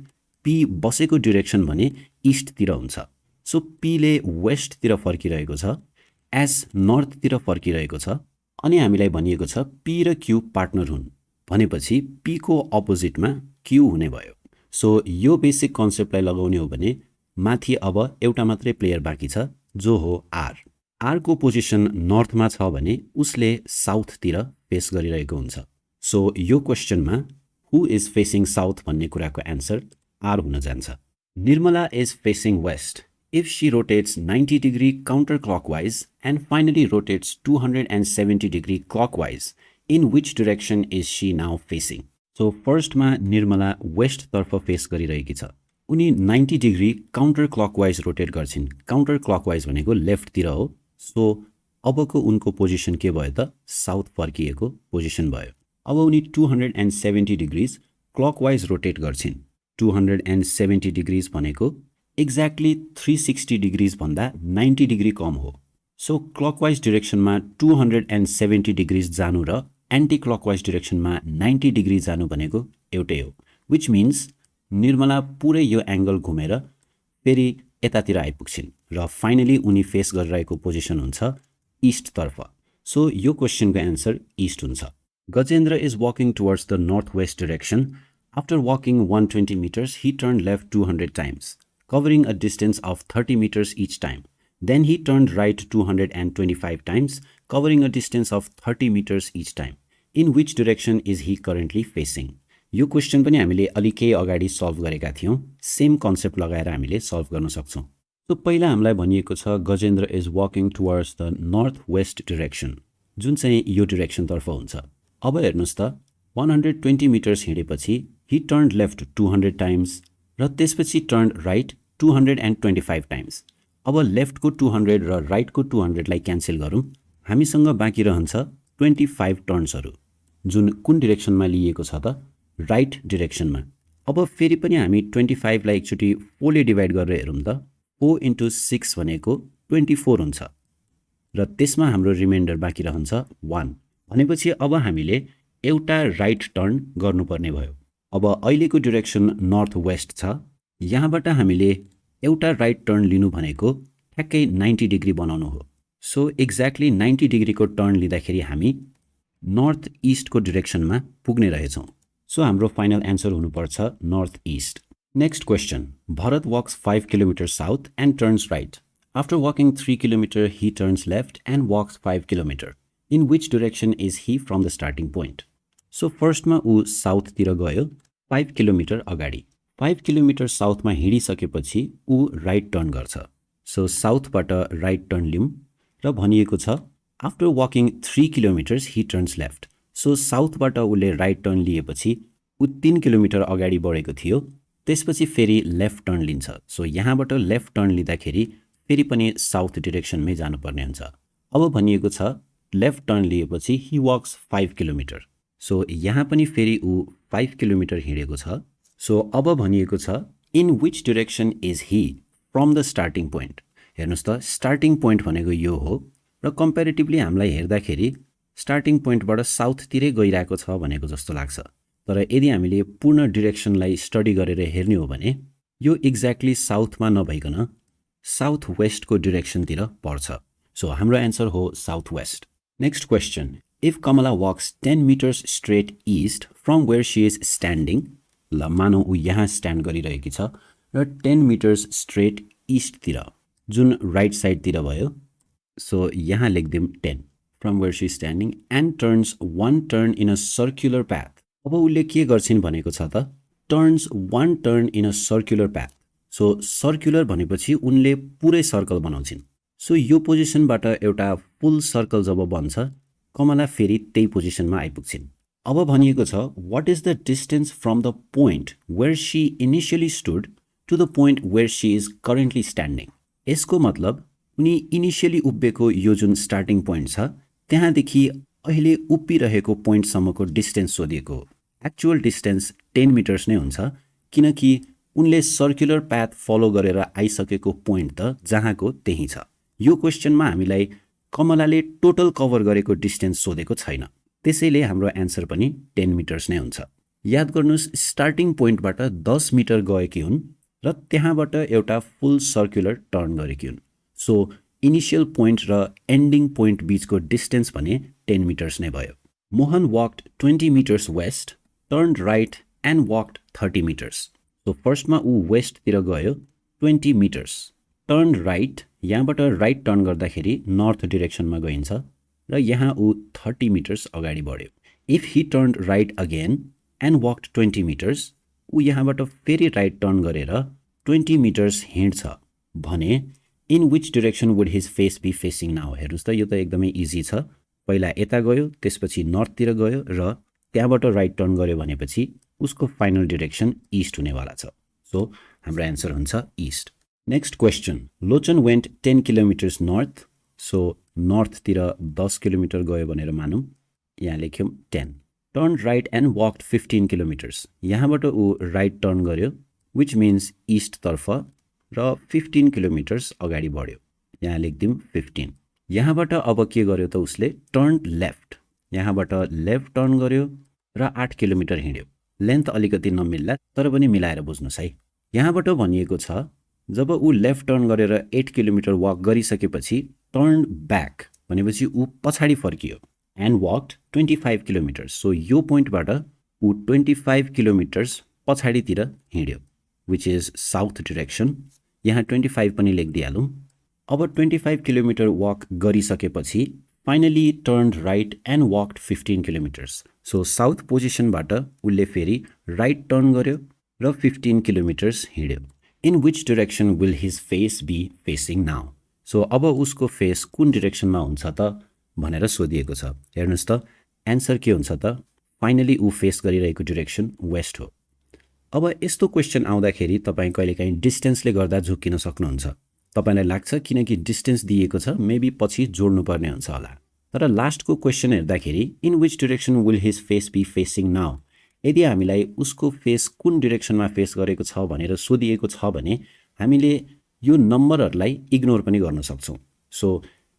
P बसेको डिरेक्सन भने इस्टतिर हुन्छ। सो P ले वेस्टतिर फर्किरहेको छ, S नर्थतिर फर्किरहेको छ अनि हामीलाई भनिएको छ P र Q पार्टनर हुन् भनेपछि P को अपोजिटमा Q हुने भयो। सो यो बेसिक कन्सेप्टलाई लगाउने हो भने माथि अब एउटा मात्रै प्लेयर बाँकी छ जो हो R। R को पोजिसन नर्थमा छ भने उसले साउथतिर फेस गरिरहेको हुन्छ। सो यो क्वेसनमा हु इज फेसिङ साउथ भन्ने कुराको एन्सर R हुन जान्छ। Nirmala is facing west if she rotates 90 degree counterclockwise and finally rotates 270 degree clockwise, in which direction is she now facing? So first मा निर्मला वेस्ट तर्फ फेस गरिरहेकी छ। उनी 90 डिग्री काउन्टर क्लकवाइज रोटेट गर्छिन्। काउन्टर क्लकवाइज भनेको लेफ्टतिर हो। सो अबको उनको पोजिसन के भयो त साउथ फर्किएको पोजिसन भयो। अब उनी 270 डिग्रिज क्लकवाइज रोटेट गर्छिन्। 270 डिग्रिज भनेको एक्ज्याक्टली 360 डिग्रिज भन्दा 90 डिग्री कम हो। सो क्लकवाइज डिरेक्सनमा 270 डिग्रिज जानु र एन्टी क्लकवाइज डिरेक्सनमा 90 डिग्री जानु भनेको एउटै हो। विच मिन्स निर्मला पुरै यो एङ्गल घुमेर फेरि यतातिर आइपुग्छिन् र फाइनली उनी फेस गरिरहेको पोजिसन हुन्छ इस्टतर्फ। सो यो क्वेसनको एन्सर इस्ट हुन्छ। Gajendra is walking towards the north west direction. After walking 120 metres he turn left 200 times covering a distance of 30 meters each time. Then he turned right 225 times, covering a distance of 30 meters each time. In which direction is he currently facing? यो question पनि हामीले अलिकै अगाडि solve गरेका थियौं। Same concept लगाएर हामीले solve गर्न सक्छौं। सो पहिला हामीलाई भनिएको छ Gajendra is walking towards the north west direction, जुन चाहिँ यो डिरेक्सन तर्फ हुन्छ। अब हेर्नुस् त 120 मिटर्स हिँडेपछि he turned left 200 times र त्यसपछि turned right 225 times. अब लेफ्टको 200 र राइटको 200 लाई क्यान्सल गरौँ. हामीसँग बाँकी रहन्छ 25 टर्न्सहरू जुन कुन डिरेक्सनमा लिएको छ त राइट डिरेक्सनमा. अब फेरि पनि हामी 25 लाई एकचोटि 4 ले डिभाइड गरेर हेरौँ त 4 into 6 भनेको 24 हुन्छ र त्यसमा हाम्रो रिमाइन्डर बाँकी रहन्छ 1. भनेपछि अब हामीले एउटा राइट टर्न गर्नुपर्ने भयो. अब अहिलेको डिरेक्सन नर्थ वेस्ट छ. यहाँबाट हामीले एउटा राइट टर्न लिनु भनेको ठ्याक्कै 90 डिग्री बनाउनु हो. सो एक्ज्याक्टली 90 डिग्रीको टर्न लिँदाखेरि हामी नर्थ इस्टको डिरेक्सनमा पुग्ने रहेछौँ. सो हाम्रो फाइनल एन्सर हुनुपर्छ north east. Next question. Bharat works 5 kilometre south and turns right. After walking 3 kilometre he turns left and walks 5 kilometer. In which direction is he from the starting point? So फर्स्टमा ऊ साउथतिर गयो 5 kilometre अगाडि. 5 kilometre साउथमा हिँडिसकेपछि ऊ right turn गर्छ. So साउथबाट right turn लिउँ र भनिएको छ after walking 3 kilometres he turns left. So साउथबाट उसले राइट टर्न लिएपछि ऊ 3 किलोमिटर अगाडि बढेको थियो. त्यसपछि फेरि लेफ्ट टर्न लिन्छ. सो यहाँबाट लेफ्ट टर्न लिँदाखेरि फेरि पनि साउथ डिरेक्सनमै जानुपर्ने हुन्छ. अब भनिएको छ लेफ्ट टर्न लिएपछि he walks 5 किलोमिटर. सो यहाँ पनि फेरि ऊ 5 किलोमिटर हिँडेको छ. सो अब भनिएको छ in which direction is Hee from the starting point. हेर्नुहोस् त स्टार्टिङ पोइन्ट भनेको यो हो र कम्पेरिटिभली हामीलाई हेर्दाखेरि स्टार्टिङ पोइन्टबाट साउथतिरै गइरहेको छ भनेको जस्तो लाग्छ. तर यदि हामीले पूर्ण डिरेक्सनलाई स्टडी गरेर हेर्ने हो भने यो एक्ज्याक्टली साउथमा नभइकन साउथ वेस्टको डिरेक्सनतिर पर्छ. सो हाम्रो एन्सर हो south west. Next question. If Kamala walks 10 metres straight east from where she is standing. ल मानौ ऊ यहाँ स्ट्यान्ड गरिरहेकी छ र 10 मिटर्स स्ट्रेट इस्टतिर जुन राइट साइडतिर भयो. सो यहाँ लेखिदिउँ 10 from where she is standing and turns 1 turn in a circular path. अब उसले के गर्छिन् भनेको छ त turns 1 turn in a circular path. So circular भनेपछि उनले पुरै सर्कल बनाउँछिन्. सो यो पोजिसनबाट एउटा फुल सर्कल जब बन्छ कमला फेरि त्यही पोजिसनमा आइपुग्छिन्. अब भनिएको छ what is the distance from the point where she initially stood to the point where she is currently standing. यसको मतलब उनी इनिसियली उभिएको यो जुन स्टार्टिङ पोइन्ट छ त्यहाँदेखि अहिले उभिरहेको पोइन्टसम्मको डिस्टेन्स सोधिएको हो. एक्चुअल डिस्टेन्स 10 मिटर्स नै हुन्छ किनकि उनले सर्क्युलर पाथ फलो गरेर आइसकेको पोइन्ट त जहाँको त्यही छ. यो क्वेसनमा हामीलाई कमलाले टोटल कभर गरेको डिस्टेन्स सोधेको छैन. त्यसैले हाम्रो एन्सर पनि 10 मिटर्स नै हुन्छ. याद गर्नुहोस् स्टार्टिङ पोइन्टबाट 10 मिटर गएकी हुन् र त्यहाँबाट एउटा फुल सर्क्युलर टर्न गरेकी हुन्. सो इनिसियल पोइन्ट र एन्डिङ पोइन्ट बीचको डिस्टेन्स भने 10 मिटर्स नै भयो. Mohan walked 20 metres west, turned right and walked 30 metres. So फर्स्टमा ऊ वेस्टतिर गयो 20 मिटर्स, टर्न राइट. यहाँबाट राइट टर्न गर्दाखेरि नर्थ डिरेक्सनमा गइन्छ र यहाँ ऊ 30 मिटर्स अगाडि बढ्यो. If he turned right again and walked 20 metres, ऊ यहाँबाट फेरि राइट टर्न गरेर 20 मिटर्स हिँड्छ भने in which direction would his face be facing now. हेर्नुहोस् त यो त एकदमै इजी छ. पहिला यता गयो त्यसपछि नर्थतिर गयो र त्यहाँबाट राइट टर्न गर्यो भनेपछि उसको फाइनल डिरेक्सन इस्ट हुनेवाला छ. सो हाम्रो एन्सर हुन्छ east. Next question. Lochan went 10 kilometres north. So नर्थतिर 10 किलोमिटर गयो भनेर मानौँ. यहाँ लेख्यौँ 10. Turn right and walked 15 kilometres. यहाँबाट ऊ राइट टर्न गर्यो विच मिन्स इस्टतर्फ र 15 किलोमिटर्स अगाडि बढ्यो. यहाँ लेखिदिउँ 15. यहाँबाट अब के गर्यो त उसले टर्न लेफ्ट. यहाँबाट लेफ्ट टर्न गर्यो र 8 किलोमिटर हिँड्यो. लेन्थ अलिकति नमिल्ला तर पनि मिलाएर बुझ्नुहोस् है. यहाँबाट भनिएको छ जब ऊ लेफ्ट टर्न गरेर 8 किलोमिटर वक गरिसकेपछि टर्न ब्याक भनेपछि ऊ पछाडि फर्कियो एन्ड वक्ड 25 किलोमिटर्स. सो यो पोइन्टबाट ऊ 25 किलोमिटर्स पछाडितिर हिँड्यो विच इज साउथ डिरेक्सन. यहाँ 25 पनि लेखिदिइहालौँ. अब 25 किलोमिटर वक गरिसकेपछि finally turn right and walked 15 kilometres. So south पोजिसनबाट उसले फेरि राइट टर्न गर्यो र 15 किलोमिटर्स हिँड्यो. In which direction will his face be facing now. So अब उसको फेस कुन डिरेक्सनमा हुन्छ त भनेर सोधिएको छ. हेर्नुहोस् त एन्सर के हुन्छ त फाइनली ऊ फेस गरिरहेको डिरेक्सन वेस्ट हो। अब यस्तो क्वेसन आउँदाखेरि तपाईँ कहिलेकाहीँ डिस्टेन्सले गर्दा झुक्किन सक्नुहुन्छ। तपाईलाई लाग्छ किनकि डिस्टेन्स दिएको छ मेबी पछि जोड्नुपर्ने हुन्छ होला। तर लास्टको क्वेसन हेर्दाखेरि in which direction will his face be facing now, यदि हामीलाई उसको फेस कुन डिरेक्सनमा फेस गरेको छ भनेर सोधिएको छ भने हामीले यो नम्बरहरूलाई इग्नोर पनि गर्न सक्छौँ। सो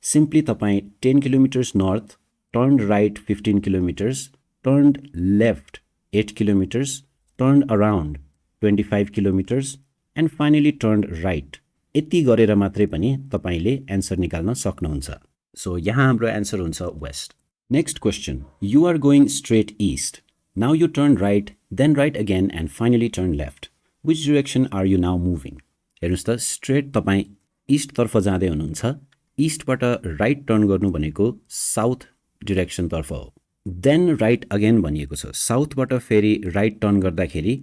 सिम्पली तपाईँ 10 kilometres north, turn right 15 kilometres, turn left 8 kilometres, turn around 25 kilometres and finally turn right, यति गरेर मात्रै पनि तपाईले एन्सर निकाल्न सक्नुहुन्छ। सो यहाँ हाम्रो एन्सर हुन्छ west. Next question, you are going straight east, now you turn right, then right again and finally turn left, which direction are you now moving. हेर्नुहोस् त, स्ट्रेट तपाईँ इस्टतर्फ जाँदै हुनुहुन्छ, इस्टबाट राइट टर्न गर्नु भनेको साउथ डिरेक्सनतर्फ हो। देन राइट अगेन भनिएको छ, साउथबाट फेरि राइट टर्न गर्दाखेरि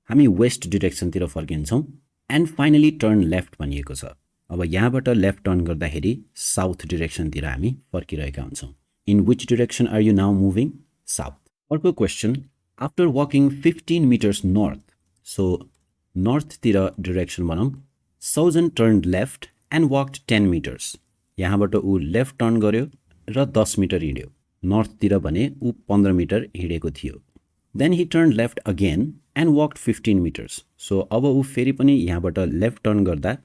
हामी वेस्ट डिरेक्सनतिर फर्किन्छौँ एन्ड फाइनली टर्न लेफ्ट भनिएको छ। अब यहाँबाट लेफ्ट टर्न गर्दाखेरि साउथ डिरेक्सनतिर हामी फर्किरहेका हुन्छौँ। In which direction are you now moving, south. अर्को question, after walking 15 metres north, so नर्थतिर डिरेक्सन बनाऊँ, Saujan turn left and walked 10 metres, यहाँबाट ऊ लेफ्ट टर्न गर्यो र 10 मिटर हिँड्यो, नर्थतिर भने ऊ 15 मिटर हिँडेको थियो। Then he turn left again and walked 15 metres, so अब ऊ फेरि पनि यहाँबाट लेफ्ट टर्न गर्दा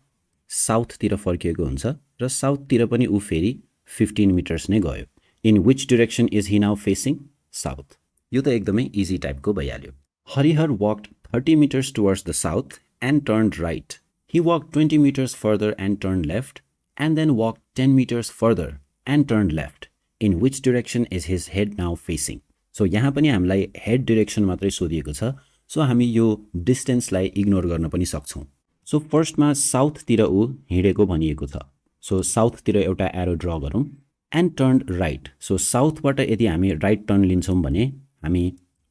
साउथतिर फर्किएको हुन्छ र साउथतिर पनि ऊ फेरि 15 मिटर्स नै गयो। In which direction is he now facing, south. यो त एकदमै इजी टाइपको भइहाल्यो। Harihar walked 30 metres towards the south and turn right, he walked 20 metres further and turn left and then walked 10 metres further and turn left, in which direction is his head now facing. So यहाँ पनि हामीलाई head direction मात्रै सोधिएको छ, so हामी यो डिस्टेन्सलाई ignore गर्न पनि सक्छौँ। सो फर्स्टमा साउथतिर ऊ हिँडेको भनिएको छ, सो साउथतिर एउटा एरो ड्र गरौँ एन्ड टर्न राइट, सो साउथबाट यदि हामी राइट टर्न लिन्छौँ भने हामी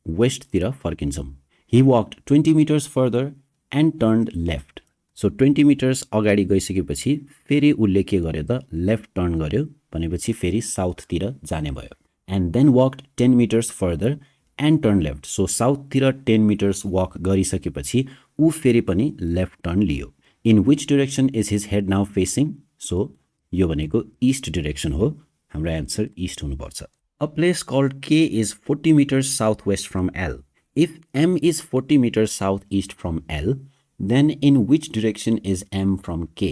वेस्टतिर फर्किन्छौँ। He walked 20 metres further and turn left, so 20 metres अगाडि गइसकेपछि फेरि उसले के गर्यो त लेफ्ट टर्न गर्यो भनेपछि फेरि साउथतिर जाने भयो। And then walked 10 metres further and turn left, so साउथतिर 10 मिटर्स वक गरिसकेपछि ऊ फेरि पनि लेफ्ट टर्न लियो। In which direction is his head now facing, so यो भनेको इस्ट डिरेक्सन हो, हाम्रो एन्सर इस्ट हुनुपर्छ। A place called K is 40 metres south west from L, if M is 40 metres south east from L, then in which direction is M from के।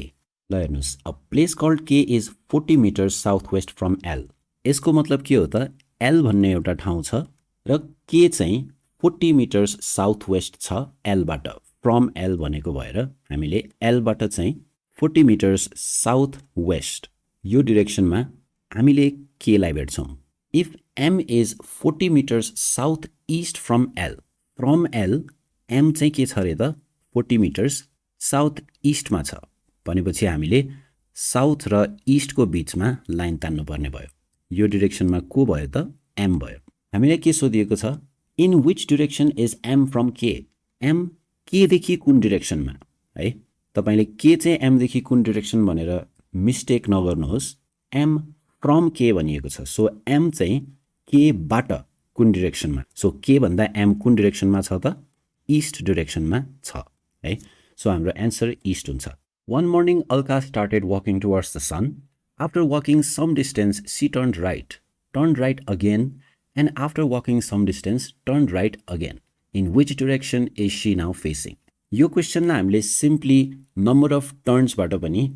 ल हेर्नुहोस्, a place called K is 40 metres south west from L, यसको मतलब के हो त, L भन्ने एउटा ठाउँ छ र के चाहिँ 40 मिटर्स साउथ वेस्ट छ एलबाट, फ्रम एल भनेको भएर हामीले एलबाट चाहिँ 40 मिटर्स साउथ वेस्ट यो डिरेक्सनमा हामीले केलाई भेट्छौँ। If M is 40 metres south east from L, M चाहिँ के छ अरे त 40 मिटर्स साउथ इस्टमा छ भनेपछि हामीले साउथ र इस्टको बिचमा लाइन तान्नुपर्ने भयो। यो डिरेक्सनमा को भयो त, एम भयो। हामीलाई के सोधिएको छ, in which direction is M from K, M केदेखि कुन डिरेक्सनमा है। तपाईँले के चाहिँ एमदेखि कुन डिरेक्सन भनेर मिस्टेक नगर्नुहोस्, एम फ्रम के भनिएको छ, सो एम चाहिँ केबाट कुन डिरेक्सनमा, सो के भन्दा एम कुन डिरेक्सनमा छ त, इस्ट डिरेक्सनमा छ है। सो हाम्रो एन्सर इस्ट हुन्छ। One morning, Alka started walking towards the sun. After walking some distance, she turned right again, and after walking some distance, turned right again. In which direction is she now facing? यो क्वेसनलाई हामीले simply number of टर्न्सबाट पनि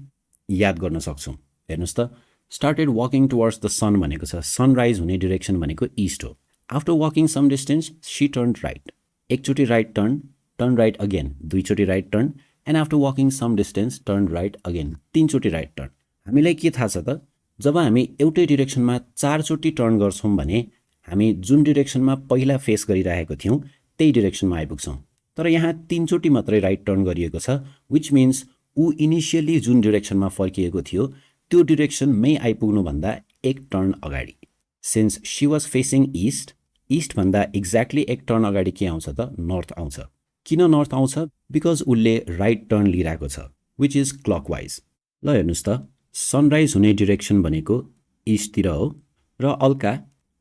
याद गर्न सक्छौँ। हेर्नुहोस् त, started walking towards the sun भनेको छ, सनराइज हुने डिरेक्सन भनेको इस्ट हो। After walking some distance she turn right, एकचोटि राइट टर्न राइट अगेन, दुईचोटि right turn, and after walking some distance turn right again, तीनचोटि राइट टर्न। हामीलाई के थाहा छ त, जब हामी एउटै डिरेक्सनमा 4 चोटि टर्न गर्छौँ भने हामी जुन डिरेक्सनमा पहिला फेस गरिरहेको थियौँ त्यही डिरेक्सनमा आइपुग्छौँ। तर यहाँ 3 चोटि मात्रै राइट टर्न गरिएको छ, विच मिन्स ऊ इनिसियली जुन डिरेक्सनमा फर्किएको थियो त्यो डिरेक्सनमै आइपुग्नुभन्दा एक टर्न अगाडि। Since she was facing east भन्दा एक्ज्याक्टली एक टर्न अगाडि के आउँछ त, नर्थ आउँछ। किन नर्थ आउँछ, बिकज उसले राइट टर्न लिइरहेको छ, विच इज क्लकवाइज। ल हेर्नुहोस् त, सनराइज हुने डिरेक्सन भनेको इस्टतिर हो र अल्का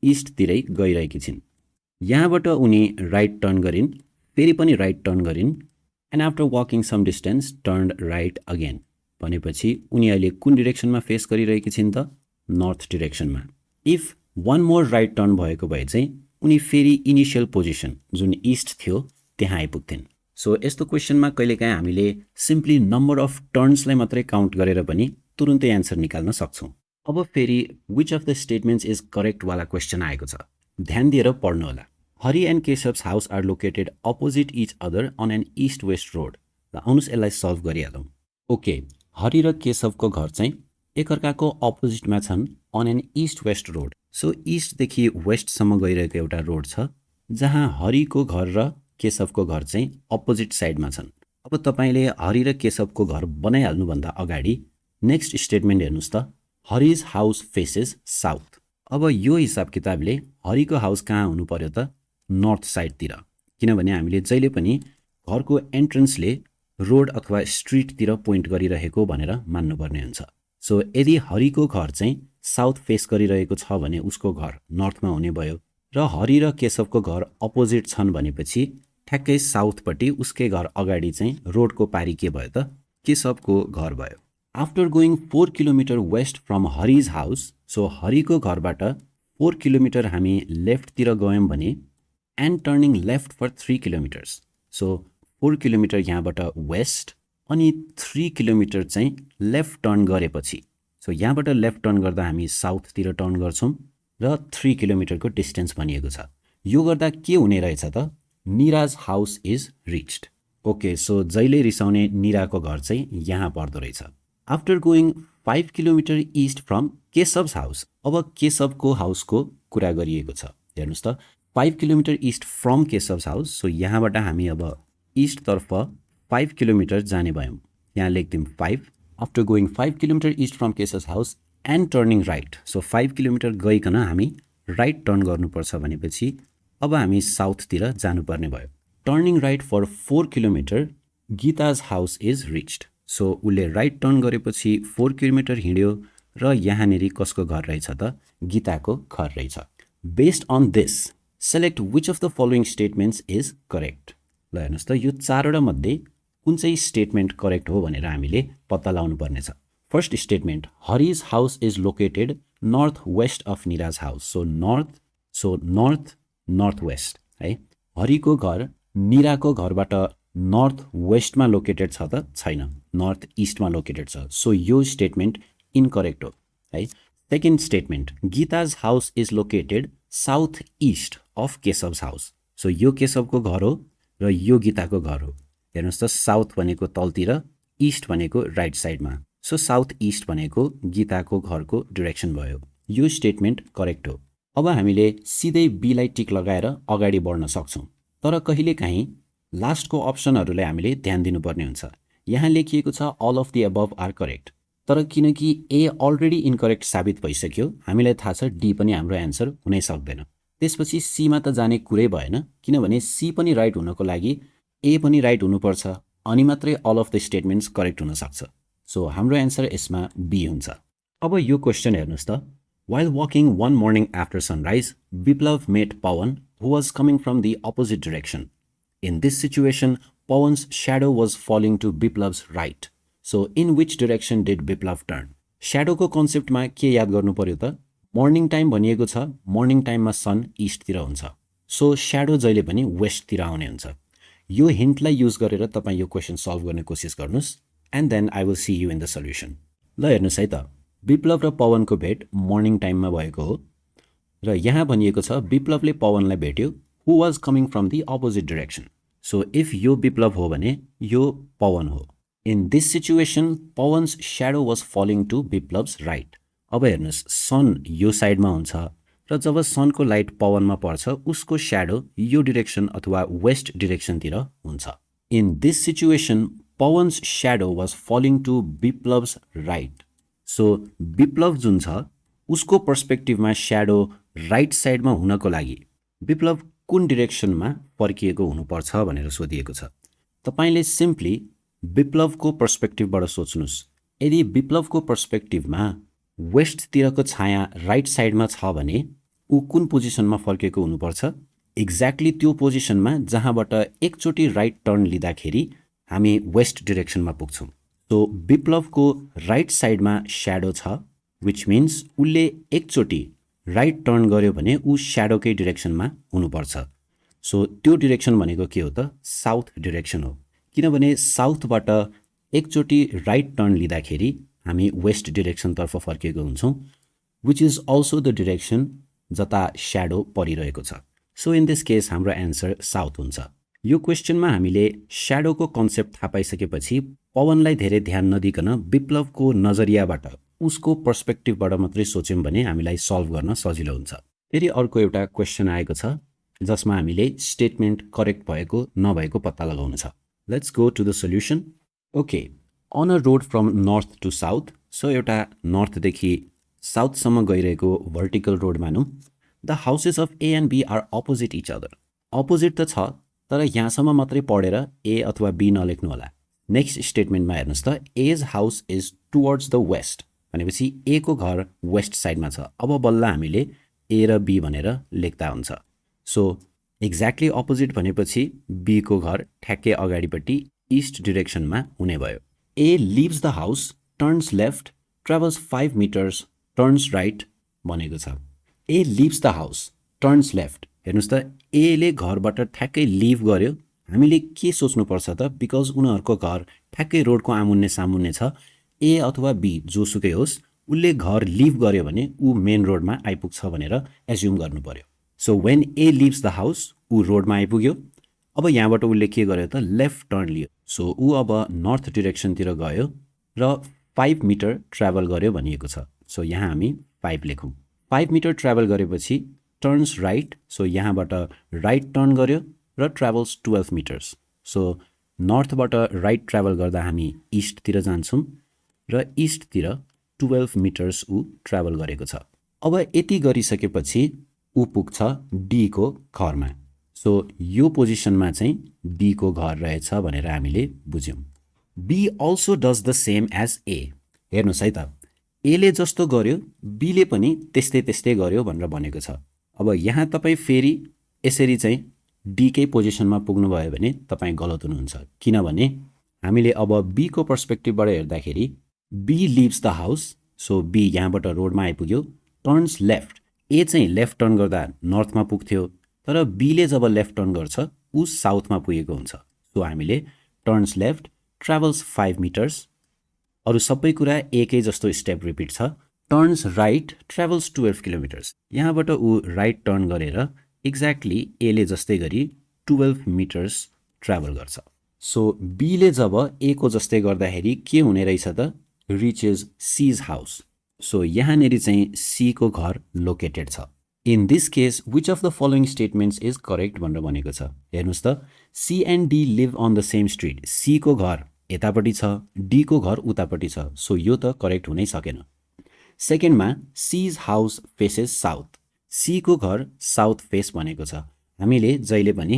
इस्टतिरै गइरहेकी छिन्। यहाँबाट उनी राइट टर्न गरिन्, फेरि पनि राइट टर्न गरिन्, and after walking some distance turn right again. भनेपछि उनी अहिले कुन डिरेक्सनमा फेस गरिरहेकी छिन् त? नर्थ डिरेक्सनमा। If one more right turn भएको भए चाहिँ उनी फेरि इनिसियल पोजिसन जुन इस्ट थियो त्यहाँ आइपुग्थिन्। सो यस्तो क्वेसनमा कहिलेकाहीँ हामीले सिम्पली नम्बर अफ टर्न्सलाई मात्रै काउन्ट गरेर पनि तुरुन्तै एन्सर निकाल्न सक्छौँ। अब फेरि which of the statements is correct वाला क्वेसन आएको छ। ध्यान दिएर पढ्नु होला। Hari and Keshav's house are located opposite each other on an east west road. ल आउनुहोस् यसलाई सल्भ गरिहालौँ। ओके, हरि र केशवको घर चाहिँ एकअर्काको अपोजिटमा छन् on an east west road. So इस्टदेखि वेस्टसम्म गइरहेको एउटा रोड छ जहाँ हरिको घर र केशवको घर चाहिँ अपोजिट साइडमा छन्। अब तपाईँले हरि र केशवको घर बनाइहाल्नुभन्दा अगाडि नेक्स्ट स्टेटमेन्ट हेर्नुहोस् त, हरिज हाउस फेसेस साउथ। अब यो हिसाब किताबले हरिको हाउस कहाँ हुनु पर्यो त? नर्थ साइडतिर, किनभने हामीले जहिले पनि घरको एन्ट्रेन्सले रोड अथवा स्ट्रिटतिर पोइन्ट गरिरहेको भनेर मान्नुपर्ने हुन्छ। सो यदि हरिको घर चाहिँ साउथ फेस गरिरहेको छ भने उसको घर नर्थमा हुने भयो, र हरि र केशवको घर अपोजिट छन् भनेपछि ठ्याक्कै साउथपट्टि उसकै घर अगाडि चाहिँ रोडको पारी के भयो त? केशवको घर भयो। After going 4 kilometre west from Hari's house, so हरिको घरबाट 4 किलोमिटर हामी लेफ्टतिर गयौँ भने and turning left for 3 kilometres, so 4 kilometre यहाँबाट वेस्ट अनि 3 किलोमिटर चाहिँ लेफ्ट टर्न गरेपछि, सो यहाँबाट लेफ्ट टर्न गर्दा हामी साउथतिर टर्न गर्छौँ र 3 किलोमिटरको डिस्टेन्स भनिएको छ। यो गर्दा के हुने रहेछ त? Nira's house is reached. Okay, so जहिले रिसाउने निराको घर चाहिँ यहाँ पर्दो रहेछ। After going 5 kilometre east from Keshav's house, अब केशवको हाउसको कुरा गरिएको छ। हेर्नुहोस् त, 5 kilometre east from Keshav's house, so यहाँबाट हामी अब इस्टतर्फ 5 किलोमिटर जाने भयौँ। यहाँ लेख्दिउँ 5। After going 5 kilometre east from Keshav's house and turning right, so 5 kilometre गइकन हामी राइट टर्न गर्नुपर्छ भनेपछि अब हामी साउथतिर जानुपर्ने भयो। Turning right for 4 kilometre Gita's house is reached, so उसले राइट टर्न गरेपछि 4 किलोमिटर हिँड्यो र यहाँनिर कसको घर रहेछ त? गीताको घर रहेछ। Based on this select which of the following statements is correct. ल हेर्नुहोस् त, यो चारवटा मध्ये कुन चाहिँ स्टेटमेन्ट करेक्ट हो भनेर हामीले पत्ता लगाउनु पर्नेछ। First statement, Hari's house is located north west of Nira's house, so north north west है। हरिको घर निराको घरबाट नर्थ वेस्टमा लोकेटेड छ त? छैन, नर्थ इस्टमा लोकेटेड छ। सो यो स्टेटमेन्ट इनकरेक्ट हो है। Second statement, Gita's house is located south east of Keshav's house, so यो केशवको घर हो र यो गीताको घर हो। हेर्नुहोस् त, साउथ भनेको तलतिर, इस्ट भनेको राइट साइडमा, सो साउथ इस्ट भनेको गीताको घरको डिरेक्सन भयो। यो स्टेटमेन्ट करेक्ट हो। अब हामीले सिधै बीलाई टिक लगाएर अगाडि बढ्न सक्छौँ, तर कहिलेकाहीँ लास्टको अप्सनहरूलाई हामीले ध्यान दिनुपर्ने हुन्छ। यहाँ लेखिएको छ all of the above are correct, तर किनकि ए अलरेडी इनकरेक्ट साबित भइसक्यो, हामीलाई थाहा छ डी पनि हाम्रो एन्सर हुनै सक्दैन। त्यसपछि सीमा त जाने कुरै भएन, किनभने सी पनि राइट हुनको लागि ए पनि राइट हुनुपर्छ, अनि मात्रै all of the statements correct हुन सक्छ। सो हाम्रो एन्सर यसमा बी हुन्छ। अब यो क्वेसन हेर्नुहोस् त, while walking one morning after sunrise Biplav met Pawan who was coming from the opposite direction. In this situation Pawan's shadow was falling to Biplav's right, so in which direction did Biplav turn. स्याडोको कन्सेप्टमा के याद गर्नु पर्यो त? मर्निङ टाइम भनिएको छ, मर्निङ टाइममा सन इस्टतिर हुन्छ, सो स्याडो जहिले पनि वेस्टतिर आउने हुन्छ। यो हिन्टलाई युज गरेर तपाईँ यो क्वेसन सल्भ गर्ने कोसिस गर्नुहोस्, and then I will see you in the solution. ल हेर्नुहोस् है त, विप्लव र पवनको भेट मर्निङ टाइममा भएको हो र यहाँ भनिएको छ विप्लवले पवनलाई भेट्यो who was coming from the opposite direction. So if यो विप्लव हो भने यो पवन हो। In this situation Pawan's shadow was falling to Biplav's right. अब हेर्नुहोस्, सन यो साइडमा हुन्छ र जब सनको लाइट पवनमा पर्छ उसको स्याडो यो डिरेक्सन अथवा वेस्ट डिरेक्सनतिर हुन्छ। In this situation Pawan's shadow was falling to Biplav's right, so Biplav जुन छ उसको पर्सपेक्टिभमा स्याडो राइट साइडमा हुनको लागि विप्लव कुन डिरेक्सनमा फर्किएको हुनुपर्छ भनेर सोधिएको छ। तपाईँले सिम्पली विप्लवको पर्सपेक्टिभबाट सोच्नुहोस्। यदि विप्लवको पर्सपेक्टिभमा वेस्टतिरको छाया राइट साइडमा छ भने ऊ कुन पोजिसनमा फर्केको हुनुपर्छ? एक्ज्याक्टली त्यो पोजिसनमा जहाँबाट एकचोटि राइट टर्न लिँदाखेरि हामी वेस्ट डिरेक्सनमा पुग्छौँ। सो विप्लवको राइट साइडमा स्याडो छ, विच मिन्स उसले एकचोटि राइट टर्न गर्यो भने ऊ स्याडोकै डिरेक्सनमा हुनुपर्छ। सो त्यो डिरेक्सन भनेको के हो त? साउथ डिरेक्सन हो, किनभने साउथबाट एकचोटि राइट टर्न लिँदाखेरि हामी वेस्ट डिरेक्सनतर्फ फर्केको हुन्छौँ, which is also the direction जता स्याडो परिरहेको छ। सो इन दिस केस हाम्रो एन्सर साउथ हुन्छ। यो क्वेसनमा हामीले स्याडोको कन्सेप्ट थाहा पाइसकेपछि पवनलाई धेरै ध्यान नदिकन विप्लवको नजरियाबाट उसको पर्सपेक्टिभबाट मात्रै सोच्यौँ भने हामीलाई सल्भ गर्न सजिलो हुन्छ। फेरि अर्को एउटा क्वेसन आएको छ जसमा हामीले स्टेटमेन्ट करेक्ट भएको नभएको पत्ता लगाउनु छ। Let's go to the solution. Okay, on a road from north to south, so एउटा नर्थदेखि साउथसम्म गइरहेको भर्टिकल रोड मानौँ। The houses of A and B are opposite each other. Opposite त छ, तर यहाँसम्म मात्रै पढेर ए अथवा बी नलेख्नु होला। नेक्स्ट स्टेटमेन्टमा हेर्नुहोस् त, A's house is towards the west भनेपछि ए को घर वेस्ट साइडमा छ। अब बल्ल हामीले ए र बी भनेर लेख्दा हुन्छ। सो एक्ज्याक्टली अपोजिट भनेपछि बी को घर ठ्याक्कै अगाडिपट्टि इस्ट डिरेक्सनमा हुने भयो। A leaves the house, turns left, travels 5 metres, turns right भनेको छ। A leaves the house, turns left, हेर्नुहोस् त एले घरबाट ठ्याक्कै लिभ गर्यो। हामीले के सोच्नुपर्छ त? बिकज उनीहरूको घर ठ्याक्कै रोडको आमुन्ने सामुन्ने छ, ए अथवा बी जोसुकै होस्, उसले घर लिभ गर्यो भने ऊ मेन रोडमा आइपुग्छ भनेर एज्युम गर्नु पर्यो। So when A leaves the house, ऊ रोडमा आइपुग्यो। अब यहाँबाट उसले के गर्यो त? लेफ्ट टर्न लियो। सो ऊ अब नर्थ डिरेक्सनतिर गयो र 5 मिटर ट्राभल गर्यो भनिएको छ। सो यहाँ हामी 5 लेखौँ। 5 मिटर ट्राभल गरेपछि टर्न्स राइट, सो यहाँबाट राइट टर्न गर्यो र ट्राभल्स 12 मिटर्स। सो नर्थबाट राइट ट्राभल गर्दा हामी इस्टतिर जान्छौँ र इस्टतिर 12 मिटर्स ऊ ट्राभल गरेको छ। अब यति गरिसकेपछि ऊ पुग्छ डी को घरमा। सो यो पोजिसनमा चाहिँ बी को घर रहेछ भनेर हामीले बुझ्यौँ। B also does the same as A. हेर्नुहोस् है त, एले जस्तो गर्यो बीले पनि त्यस्तै त्यस्तै गर्यो भनेर भनेको छ। अब यहाँ तपाईँ फेरि यसरी चाहिँ डीकै पोजिसनमा पुग्नुभयो भने तपाईँ गलत हुनुहुन्छ, किनभने हामीले अब बी को पर्सपेक्टिभबाट हेर्दाखेरि B leaves the house, so B यहाँबाट रोडमा आइपुग्यो, टर्न्स लेफ्ट, ए चाहिँ लेफ्ट टर्न गर्दा नर्थमा पुग्थ्यो, तर बीले जब लेफ्ट टर्न गर्छ ऊ साउथमा पुगेको हुन्छ। सो हामीले टर्न्स लेफ्ट, ट्राभल्स 5 मिटर्स, अरू सबै कुरा एकै जस्तो स्टेप रिपिट छ। टर्न्स राइट, ट्राभल्स 12 किलोमिटर्स, यहाँबाट ऊ राइट टर्न गरेर एक्ज्याक्टली एले जस्तै गरी 12 मिटर्स ट्राभल गर्छ। सो बीले जब ए को जस्तै गर्दाखेरि के हुने रहेछ त? Riches seize house. सो यहाँनिर चाहिँ सी को घर लोकेटेड छ। In this case which of the following statements is correct भनेर भनेको छ। हेर्नुहोस् त, C and D live on the same street. C को घर यतापट्टि छ, डी को घर उतापट्टि छ। सो यो त करेक्ट हुनै सकेन। सेकेन्डमा C's house faces south. C को घर साउथ फेस भनेको छ। हामीले जहिले पनि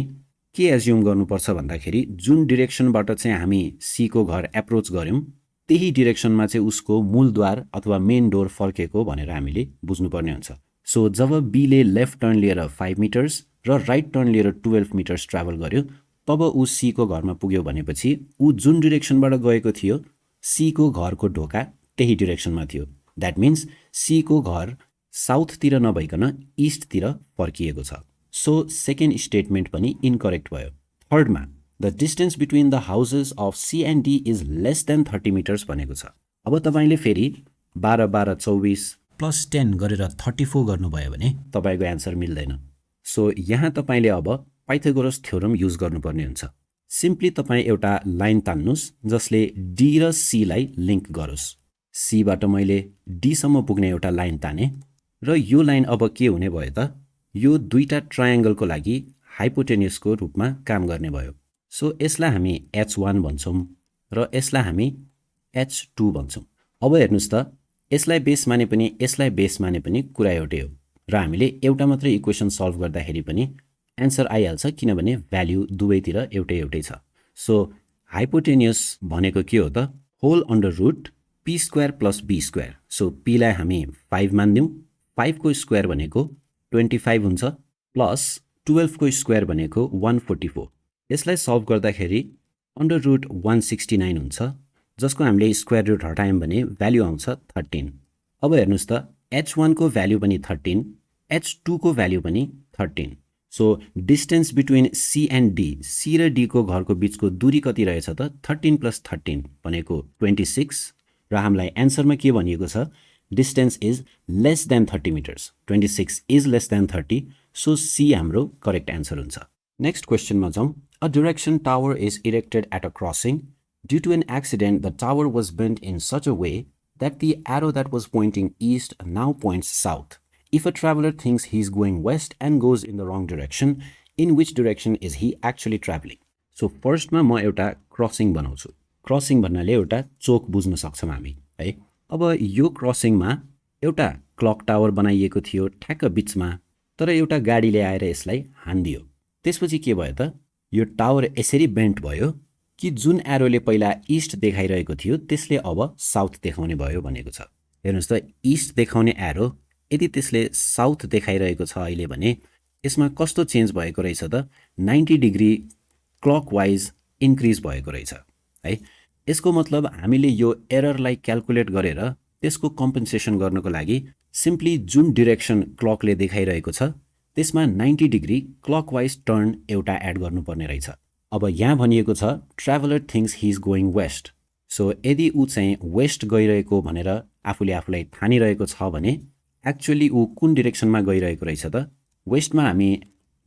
के एज्युम गर्नुपर्छ भन्दाखेरि जुन डिरेक्सनबाट चाहिँ हामी सी को घर एप्रोच गऱ्यौँ त्यही डिरेक्सनमा चाहिँ उसको मूलद्वार अथवा मेन डोर फर्केको भनेर हामीले बुझ्नुपर्ने हुन्छ। सो जब बीले लेफ्ट टर्न लिएर 5 मिटर्स र राइट टर्न लिएर 12 मिटर्स ट्राभल गर्यो तब ऊ सी को घरमा पुग्यो भनेपछि ऊ जुन डिरेक्सनबाट गएको थियो सी को घरको ढोका त्यही डिरेक्सनमा थियो। द्याट मिन्स सी को घर साउथतिर नभइकन इस्टतिर फर्किएको छ। सो सेकेन्ड स्टेटमेन्ट पनि इनकरेक्ट भयो। थर्डमा the distance between the houses of C and D is less than 30 metres भनेको छ। अब तपाईँले फेरि 12 12 24 प्लस 10 गरेर 34 गर्नुभयो भने तपाईँको एन्सर मिल्दैन। सो यहाँ तपाईँले अब पाइथागोरस थ्योरम युज गर्नुपर्ने हुन्छ। सिम्पली तपाईँ एउटा लाइन तान्नुहोस् जसले डी र सीलाई लिङ्क गरोस्। सीबाट मैले डीसम्म पुग्ने एउटा लाइन ताने र यो लाइन अब के हुने भयो त? यो दुईटा ट्रायङ्गलको लागि हाइपोटेन्युसको रूपमा काम गर्ने भयो। सो यसलाई हामी H1 भन्छौँ र यसलाई हामी H2 भन्छौँ। अब हेर्नुहोस् त, यसलाई बेस माने पनि यसलाई बेस माने पनि कुरा एउटै हो र हामीले एउटा मात्रै इक्वेसन सल्भ गर्दाखेरि पनि एन्सर आइहाल्छ, किनभने भ्याल्यु दुवैतिर एउटै एउटै छ। सो हाइपोटेन्युस भनेको के हो त? Whole under root P square plus B square. So पीलाई हामी 5 मानिदिउँ, 5 को स्क्वायर भनेको 25 हुन्छ, प्लस 12 को स्क्वायर भनेको 144। यसलाई सल्भ गर्दाखेरि अन्डर रुट 169 हुन्छ, जसको हामीले स्क्वायर रुट हटायौँ भने भ्याल्यु आउँछ 13। अब हेर्नुहोस् त h1 को भ्याल्यु पनि 13, h2 को भ्याल्यु पनि 13। So distance between C and D, C र D को घरको बीचको दूरी कति रहेछ त 13 + 13 भनेको 26 र हामीलाई एन्सरमा के भनिएको छ distance is less than 30 metres. 26 is less than 30, so C हाम्रो करेक्ट एन्सर हुन्छ। नेक्स्ट क्वेसनमा जाउँ। A direction tower is erected at a crossing due to an accident the tower was bent in such a way that the arrow that was pointing east now points south. If a traveler thinks he is going west and goes in the wrong direction, in which direction is he actually traveling? So first मा म एउटा crossing बनाउँछु। Crossing भन्नाले एउटा चोक बुझ्न सक्छौँ हामी है। अब यो क्रसिङमा एउटा क्लक टावर बनाइएको थियो ठ्याक्क बीचमा, तर एउटा गाडीले आएर यसलाई हान्दियो। त्यसपछि के भयो त यो टावर यसरी बेन्ट भयो कि जुन एरोले पहिला इस्ट देखाइरहेको थियो त्यसले अब साउथ देखाउने भयो भनेको छ। हेर्नुहोस् त इस्ट देखाउने एरो यदि त्यसले साउथ देखाइरहेको छ अहिले भने यसमा कस्तो चेन्ज भएको रहेछ त 90 डिग्री क्लकवाइज इन्क्रिज भएको रहेछ है। यसको मतलब हामीले यो एररलाई क्याल्कुलेट गरेर त्यसको कम्पेन्सेसन गर्नको लागि सिम्पली जुन डिरेक्सन क्लकले देखाइरहेको छ त्यसमा 90 डिग्री क्लकवाइज टर्न एउटा एड गर्नुपर्ने रहेछ। अब यहाँ भनिएको छ traveller thinks he is going west. So यदि ऊ चाहिँ वेस्ट गइरहेको भनेर आफूले आफूलाई ठानिरहेको छ भने एक्चुअली ऊ कुन डिरेक्सनमा गइरहेको रहेछ त वेस्टमा हामी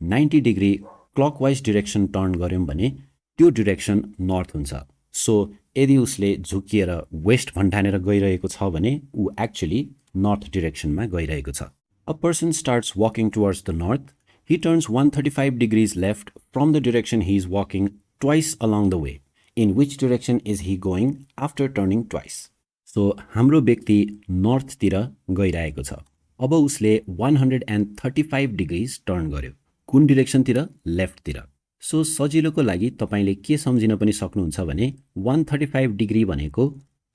90 डिग्री क्लकवाइज डिरेक्सन टर्न गऱ्यौँ भने त्यो डिरेक्सन नर्थ हुन्छ। सो यदि उसले झुकिएर वेस्ट भन्ठानेर गइरहेको छ भने ऊ एक्चुअली नर्थ डिरेक्सनमा गइरहेको छ। A person starts walking towards the north, he turns 135 degrees left from the direction he is walking twice along the way. In which direction is he going after turning twice? So हाम्रो व्यक्ति नर्थतिर गइरहेको छ। अब उसले 135 degrees turn गर्यो। कुन डिरेक्सनतिर? लेफ्टतिर। So सजिलोको लागि तपाईले के सम्झिन पनि सक्नुहुन्छ भने 135 डिग्री भनेको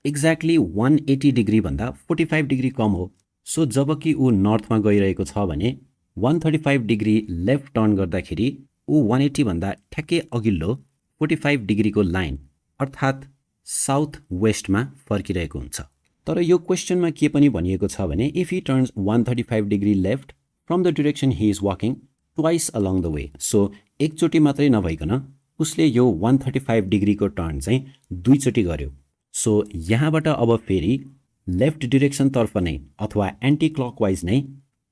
एक्ज्याक्टली 180 डिग्री भन्दा 45 डिग्री कम हो। सो जबकि ऊ नर्थमा गइरहेको छ भने 135 डिग्री लेफ्ट टर्न गर्दाखेरि ऊ 180 भन्दा ठ्याक्कै अघिल्लो 45 डिग्रीको लाइन अर्थात् साउथ वेस्टमा फर्किरहेको हुन्छ। तर यो क्वेसनमा के पनि भनिएको छ भने if he turns 135 degree left from the direction he is walking twice along the way. So एकचोटि मात्रै नभइकन उसले यो 135 डिग्रीको टर्न चाहिँ दुईचोटि गर्यो। सो यहाँबाट अब फेरि लेफ्ट डिरेक्सनतर्फ नै अथवा एन्टी क्लकवाइज नै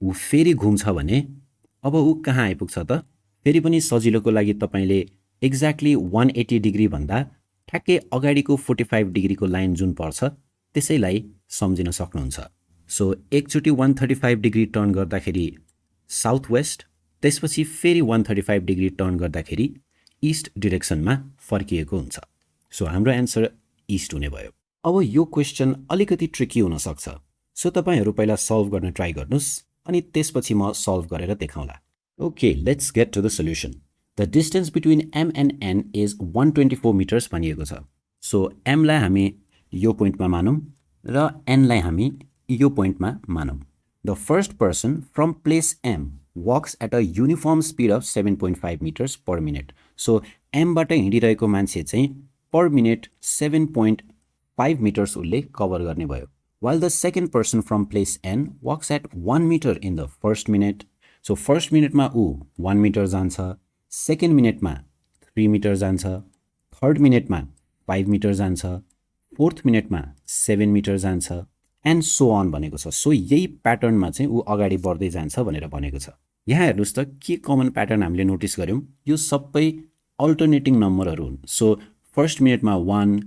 ऊ फेरि घुम्छ भने अब ऊ कहाँ आइपुग्छ त? फेरि पनि सजिलोको लागि तपाईले एक्ज्याक्टली 180 डिग्री भन्दा ठ्याक्कै अगाडिको 45 डिग्रीको लाइन जुन पर्छ त्यसैलाई सम्झिन सक्नुहुन्छ। सो एकचोटि 135 डिग्री टर्न गर्दाखेरि साउथ वेस्ट, त्यसपछि फेरि 135 डिग्री टर्न गर्दाखेरि इस्ट डिरेक्सनमा फर्किएको हुन्छ। सो हाम्रो एन्सर इस्ट हुने भयो। अब यो क्वेसन अलिकति ट्रिकी हुन सक्छ, सो तपाईहरु पहिला सल्भ गर्न ट्राई गर्नुस् अनि त्यसपछि म सल्भ गरेर देखाउँला। Okay, let's get to the solution. The distance between M and N is 124 metres भनिएको छ। सो M लाई हामी यो पोइन्टमा मानौँ र N लाई हामी यो पोइन्टमा मानौँ। The first person from place M walks at a uniform speed of 7.5 metres per minute. So M बाट हिँडिरहेको मान्छे चाहिँ पर मिनट 7.5 मिटर्स उसले कभर गर्ने भयो। While the second person from place N walks at 1 meter in the first minute. So first minute मा ऊ 1 meter जान्छ, second minute मा 3 meter जान्छ, third minute मा 5 meter जान्छ, fourth minute मा 7 meter जान्छ and so on भनेको छ। सो यही प्याटर्नमा चाहिँ ऊ अगाडि बढ्दै जान्छ भनेर भनेको छ। यहाँ हेर्नुस् त के कमन प्याटर्न हामीले नोटिस गर्यौं, यो सबै अल्टरनेटिङ नम्बरहरू हुन्। सो फर्स्ट मिनेटमा 1,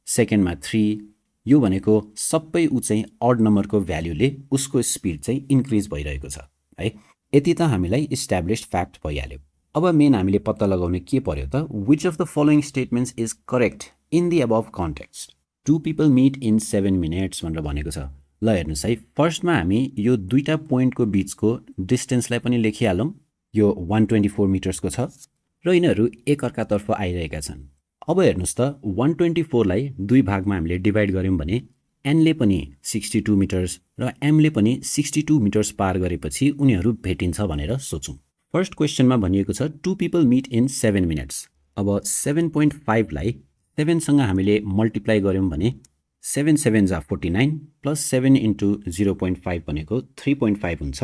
सेकेन्डमा 3, यो भनेको सबै ऊ चाहिँ अड नम्बरको भ्यालुले उसको स्पिड चाहिँ इन्क्रिज भइरहेको छ है। यति त हामीलाई इस्टाब्लिश्ड फ्याक्ट भइहाल्यो। अब मेन हामीले पत्ता लगाउने के पर्यो त, which of the following statements is correct in the above context? Two people meet in 7 minutes भनेर भनेको छ। ल हेर्नुस् है, फर्स्टमा हामी यो दुईटा पोइन्टको बीचको डिस्टेन्सलाई पनि लेखिहालौं। यो 124 मिटर्सको छ र यिनीहरू एकअर्कातर्फ आइरहेका छन्। अब हेर्नुस् त 124 लाई दुई भागमा हामीले डिभाइड गर्यौं भने n ले पनि 62 मिटर्स र m ले पनि 62 मिटर्स पार गरेपछि उनीहरू भेटिन्छ भनेर सोचौं। फर्स्ट क्वेसनमा भनिएको छ 2 people meet in 7 minutes. अब 7.5 लाई 7 सँग हामीले मल्टिप्लाई गर्यौं भने 7 7 जा 49 प्लस 7 इन्टु 0.5 भनेको 3.5 हुन्छ.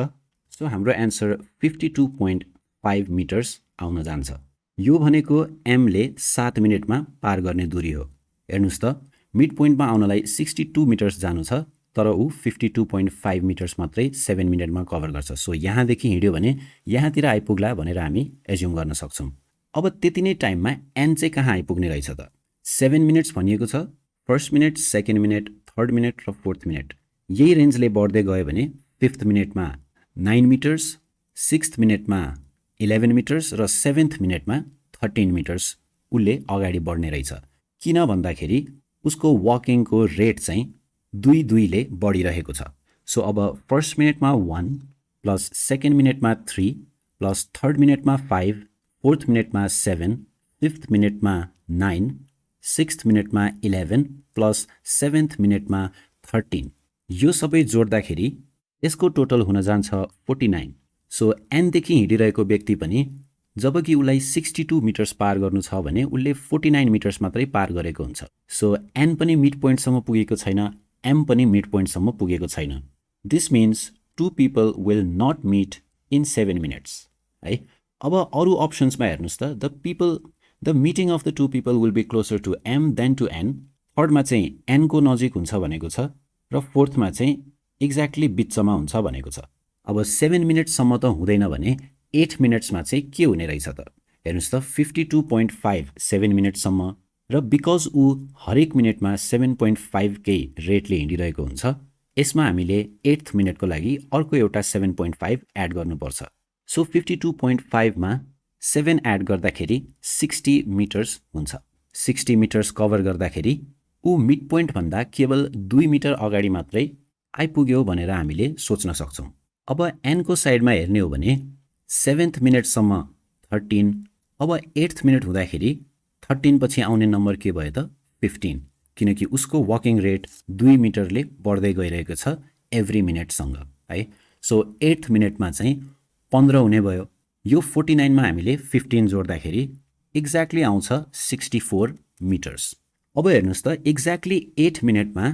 सो हाम्रो एन्सर 52.5 मिटर्स आउन जान्छ. यो भनेको m ले 7 मिनेटमा पार गर्ने दूरी हो. हेर्नुस् त मिड पोइन्टमा आउनलाई 62 मिटर्स जानु छ तर ऊ 52.5 मिटर्स मात्रै 7 मिनेटमा कभर गर्छ. सो यहाँदेखि हिँड्यो भने यहाँतिर आइपुग्ला भनेर हामी एज्युम गर्न सक्छौं. अब त्यति नै टाइममा n चाहिँ कहाँ आइपुग्ने रहेछ त? 7 मिनेट्स भनिएको छ. First minute, second minute, third minute र फोर्थ मिनेट. यही रेन्जले बढ्दै गयो भने फिफ्थ मिनेटमा 9 मिटर्स, सिक्स्थ मिनेटमा 11 मिटर्स र सेभेन्थ मिनेटमा 13 मिटर्स उसले अगाडि बढ्ने रहेछ. किन भन्दाखेरि उसको वकिङको रेट चाहिँ 2 ले बढिरहेको छ. सो अब फर्स्ट मिनेटमा 1 प्लस सेकेन्ड मिनेटमा 3 प्लस थर्ड मिनेटमा 5, फोर्थ मिनेटमा 7, फिफ्थ मिनेटमा 9, सिक्स्थ मिनेटमा 11 प्लस सेभेन्थ मिनेटमा 13. यो सबै जोड्दाखेरि यसको टोटल हुन जान्छ 49. सो एनदेखि हिँडिरहेको व्यक्ति पनि जबकि उसलाई 62 मिटर्स पार गर्नु छ भने उसले 49 मिटर्स मात्रै पार गरेको हुन्छ. सो एन पनि मिड पोइन्टसम्म पुगेको छैन, एम पनि मिड पोइन्टसम्म पुगेको छैन. This means 2 people will not meet in 7 minutes. है. अब अरु अप्सन्समा हेर्नुस् त the meeting of the 2 people will be closer to m than to n. थर्डमा चाहिँ n को नजिक हुन्छ भनेको छ र फोर्थमा चाहिँ एक्ज्याक्टली बिचमा हुन्छ भनेको छ. अब 7 मिनेटसम्म त हुँदैन भने 8 मिनेट्समा चाहिँ के हुने रहेछ त? हेर्नुस् त 52.5 7 मिनेटसम्म र बिकज ऊ हरेक मिनेटमा 7.5 के रेटले हिँडिरहेको हुन्छ, यसमा हामीले 8th मिनेटको लागि अर्को एउटा 7.5 एड गर्नुपर्छ. सो 52.5 मा 7 एड गर्दाखेरि 60 मिटर्स हुन्छ. 60 मिटर्स कभर गर्दाखेरि ऊ मिड पोइन्ट भन्दा केवल 2 मिटर अगाडि मात्रै आइपुग्यो भनेर हामीले सोच्न सक्छौं. अब n को साइडमा हेर्ने हो भने 7th मिनेटसम्म 13. अब 8th मिनेट हुँदाखेरि 13 पछि आउने नम्बर के भयो त? 15. किनकि उसको वकिङ रेट 2 मिटरले बढ्दै गइरहेको छ एभ्री मिनेटसँग है. सो 8th मिनेटमा चाहिँ 15 हुने भयो. यो 49 मा हामीले 15 जोड्दाखेरि एक्ज्याक्टली आउँछ 64 मिटर्स. अब हेर्नुस् त एक्ज्याक्टली 8 मिनेटमा